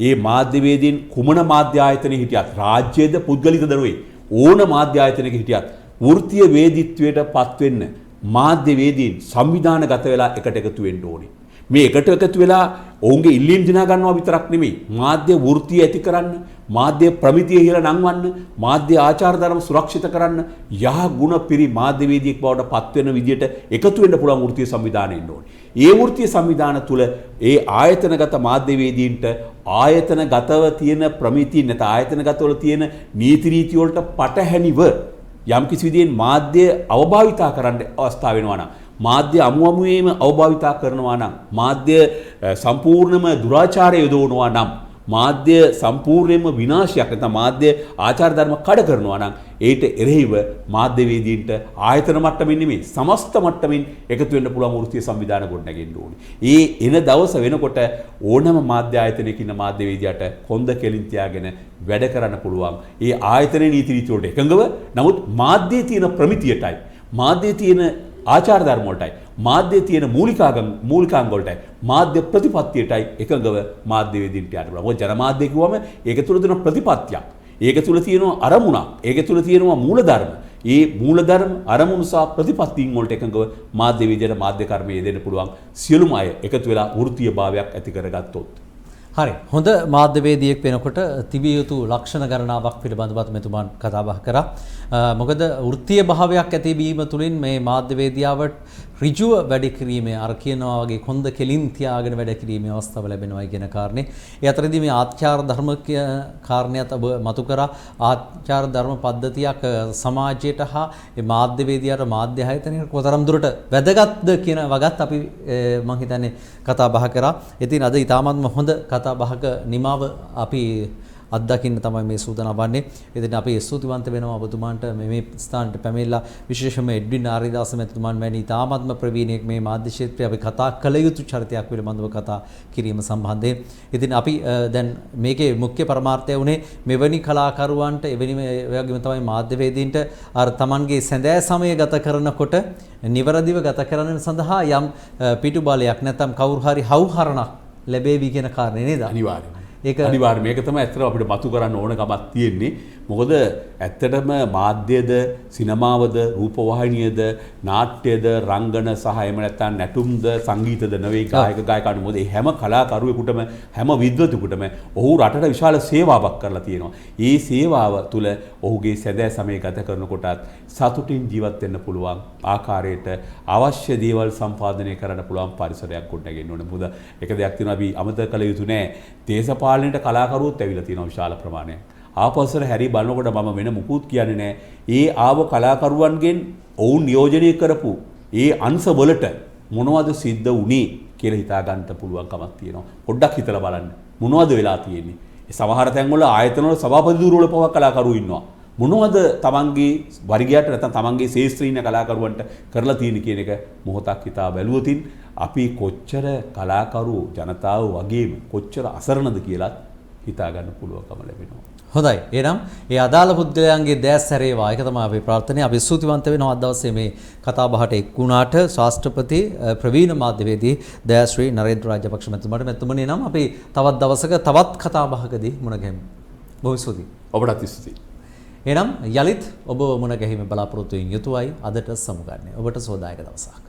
ඒ මාධ්‍යවේදීන් කුමන මාධ්‍ය ආයතනයේ හිටියත් රාජ්‍යයේද පුද්ගලිකද නොවේ ඕන මාධ්‍ය ආයතනයක හිටියත් වෘත්තීය වේදිත්වයට පත් වෙන්න මාධ්‍යවේදීන් සංවිධානගත වෙලා එකට එකතු වෙන්න ඕනේ. මේ එකට එකතු වෙලා ඔවුන්ගේ ඉල්ලීම් දිනා ගන්නවා විතරක් නෙමෙයි මාධ්‍ය වෘත්තිය ඇති කරන්න, මාධ්‍ය ප්‍රමිතිය ඉහළ නංවන්න, මාධ්‍ය ආචාර ධර්ම සුරක්ෂිත කරන්න යහ ගුණ පිරි මාධ්‍යවේදියෙක් බවට පත් වෙන විදියට එකතු වෙන්න පුළුවන් වෘත්තීය සංවිධානය ඉන්න ඕනේ. ඒ වෘත්තීය සංවිධාන තුල ඒ ආයතනගත මාධ්‍යවේදීන්ට ආයතනගතව තියෙන ප්‍රමිතිය නැත ආයතනගතවල තියෙන නීති රීති වලට පටහැනිව යම්කිසි විදියෙන් මාධ්‍ය අවභාවිතා කරන්න අවස්ථාව වෙනවා නම් මාධ්‍ය අමුමුවේම අවභාවිතා කරනවා නම් මාධ්‍ය සම්පූර්ණම දුරාචාරය යොදවනවා නම් මාධ්‍ය සම්පූර්ණයෙන්ම විනාශයක් නැත්නම් මාධ්‍ය ආචාර ධර්ම කඩ කරනවා නම් ඒට එරෙහිව මාධ්‍යවේදීන්ට ආයතන මට්ටමින් නෙමෙයි සමස්ත මට්ටමින් එකතු වෙන්න පුළුවන් වෘත්තීය සංවිධාන ගොඩනගෙන්න ඕනේ. ඒ එන දවස වෙනකොට ඕනම මාධ්‍ය ආයතනයක ඉන්න මාධ්‍යවේදියාට කොන්ද කෙලින් තියාගෙන වැඩ කරන්න පුළුවන්. ඒ ආයතනයේ නීති රීති වලට එකඟව නමුත් මාධ්‍යයේ තියෙන ප්‍රමිතියටයි මාධ්‍යයේ තියෙන ආචාර ධර්ම වලටයි මාධ්‍යයේ තියෙන මූලිකාංග වලටයි මාධ්‍ය ප්‍රතිපත්තියටයි එකඟව මාධ්‍යවේදීන්ට යන්න පුළුවන්. මොකද ජනමාධ්‍ය කිව්වම ඒක තුල තියෙන ප්‍රතිපත්තියක්. ඒක තුල තියෙනවා අරමුණක්. ඒක තුල තියෙනවා මූලධර්ම. ඒ මූලධර්ම අරමුණු සහ ප්‍රතිපත්තීන් වලට එකඟව මාධ්‍යවේදීන්ට මාධ්‍ය කර්මයේ යෙදෙන්න පුළුවන් සියලුම අය එකතු වෙලා වෘත්තීය භාවයක් ඇති කරගත්තොත්. හරි හොඳ මාධ්‍යවේදියෙක් වෙනකොට තිබිය යුතු ලක්ෂණ ගණනාවක් පිළිබඳව මෙතුමාන් කතා බහ කරා. මොකද වෘත්තීය භාවයක් ඇතිවීම තුළින් මේ මාධ්‍යවේදියාවට ඍජුව වැඩ කිරීමේ අර කියනවා වගේ කොන්ද කෙලින් තියාගෙන වැඩ කිරීමේ අවස්ථාව ලැබෙනවා කියන කාරණේ. ඒ අතරදී මේ ආචාර ධර්ම කාරණයක් ඔබ මතු කරා. ආචාර ධර්ම පද්ධතියක් සමාජයට හා මේ මාධ්‍යවේදියාට මාධ්‍ය ආයතනයකට කොතරම් දුරට වැදගත්ද කියන වගත් අපි මම හිතන්නේ කතා බහ කරා. ඉතින් අද ඊටාත්ම හොඳ කතා බහක නිමාව අපි අත්දකින්න තමයි මේ සූදානම් වන්නේ. ඉතින් අපි ස්තුතිවන්ත වෙනවා ඔබතුමාන්ට මේ ස්ථානට පැමිණලා විශේෂයෙන්ම එඩ්වින් ආරිදාස මහත්මයාන් වැනි තාමත්ම ප්‍රවීණයෙක් මේ මාධ්‍ය ක්ෂේත්‍රයේ අපි කතා කළ යුතු චරිතයක් පිළිබඳව කතා කිරීම සම්බන්ධයෙන්. ඉතින් අපි දැන් මේකේ මුඛ්‍ය පරමාර්ථය උනේ මෙවැනි කලාකරුවන්ට එවැනි වගේම තමයි මාධ්‍යවේදීන්ට අර Tamanගේ සැඳෑ සමය ගත කරනකොට නිවරදිව ගත කරන සඳහා යම් පිටුබලයක් නැත්නම් කවුරු හරි හවුහරණක් ලැබේවි කියන කාරණේ නේද? අනිවාර්යයෙන්. ඒක අනිවාර්යයෙන් මේක තමයි ඇත්තටම අපිට මතු කරන්න ඕන කමක් තියෙන්නේ. මොකද ඇත්තටම මාධ්‍යද, සිනමාවද, රූපවාහිනියද, නාට්‍යද, රංගන සහ එහෙම නැත්නම් නැටුම්ද, සංගීතද නෙවෙයි ගායක ගායිකාවනි මොකද මේ හැම කලාකරුවෙකුටම හැම විද්වතුෙකුටම ඔහු රටට විශාල සේවාවක් කරලා තියෙනවා. ඒ සේවාව තුළ ඔහුගේ සැදෑ සමය ගත කරනකොටත් සතුටින් ජීවත් වෙන්න පුළුවන් ආකාරයට අවශ්‍ය දේවල් සම්පාදනය කරන්න පුළුවන් පරිසරයක් ගොඩනගෙන්න ඕනේ. මොකද එක දෙයක් තියෙනවා අපි අමතක කළ යුතු නෑ. දේශපාලනයට කලාකරුවොත් ඇවිල්ලා තියෙනවා විශාල ප්‍රමාණයක්. ආපස්සට හැරි බලනකොට මම වෙන මුකුත් කියන්නේ නැහැ. ඒ ආව කලාකරුවන්ගෙන් ඔවුන් නියෝජනය කරපු ඒ අංශවලට මොනවද සිද්ධ වුනේ කියලා හිතා ගන්න පුළුවන් කමක් තියෙනවා. පොඩ්ඩක් හිතලා බලන්න. මොනවද වෙලා තියෙන්නේ? සමහර තැන්වල ආයතනවල සභාපති ධූරවල පවා කලාකරුවෝ ඉන්නවා. මොනවද තමන්ගේ වර්ගයට නැත්නම් තමන්ගේ ශේෂ්ත්‍රීය කලාකරුවන්ට කරලා තියෙන්නේ කියන එක මොහොතක් හිතා බැලුවොතින් අපි කොච්චර කලාකරුවෝ ජනතාව වගේම කොච්චර අසරණද කියලා හිතා ගන්න පුළුවන්කම ලැබෙනවා. හොඳයි. එහෙනම් ඒ අදාළ පුද්ගලයන්ගේ දැස් හැරේවා. ඒක තමයි අපේ ප්‍රාර්ථනාව. අපි ස්තුතිවන්ත වෙනවා අද දවසේ මේ කතා බහට එක් වුණාට ශාස්ත්‍රපති ප්‍රවීණ මාධ්‍යවේදී දයාශ්‍රී නරේන්ද්‍ර රාජපක්ෂ මැතිතුමනි නම් අපි තවත් දවසක තවත් කතා බහකදී මුණ ගැහෙමු. බොහොම ස්තුතියි. ඔබටත් ස්තුතියි. එහෙනම් යලිත් ඔබ මුණ ගැහිම බලාපොරොත්තු වෙමින් යුතුවයි අදට සමුගන්නේ. ඔබට සෝදායක දවසක්.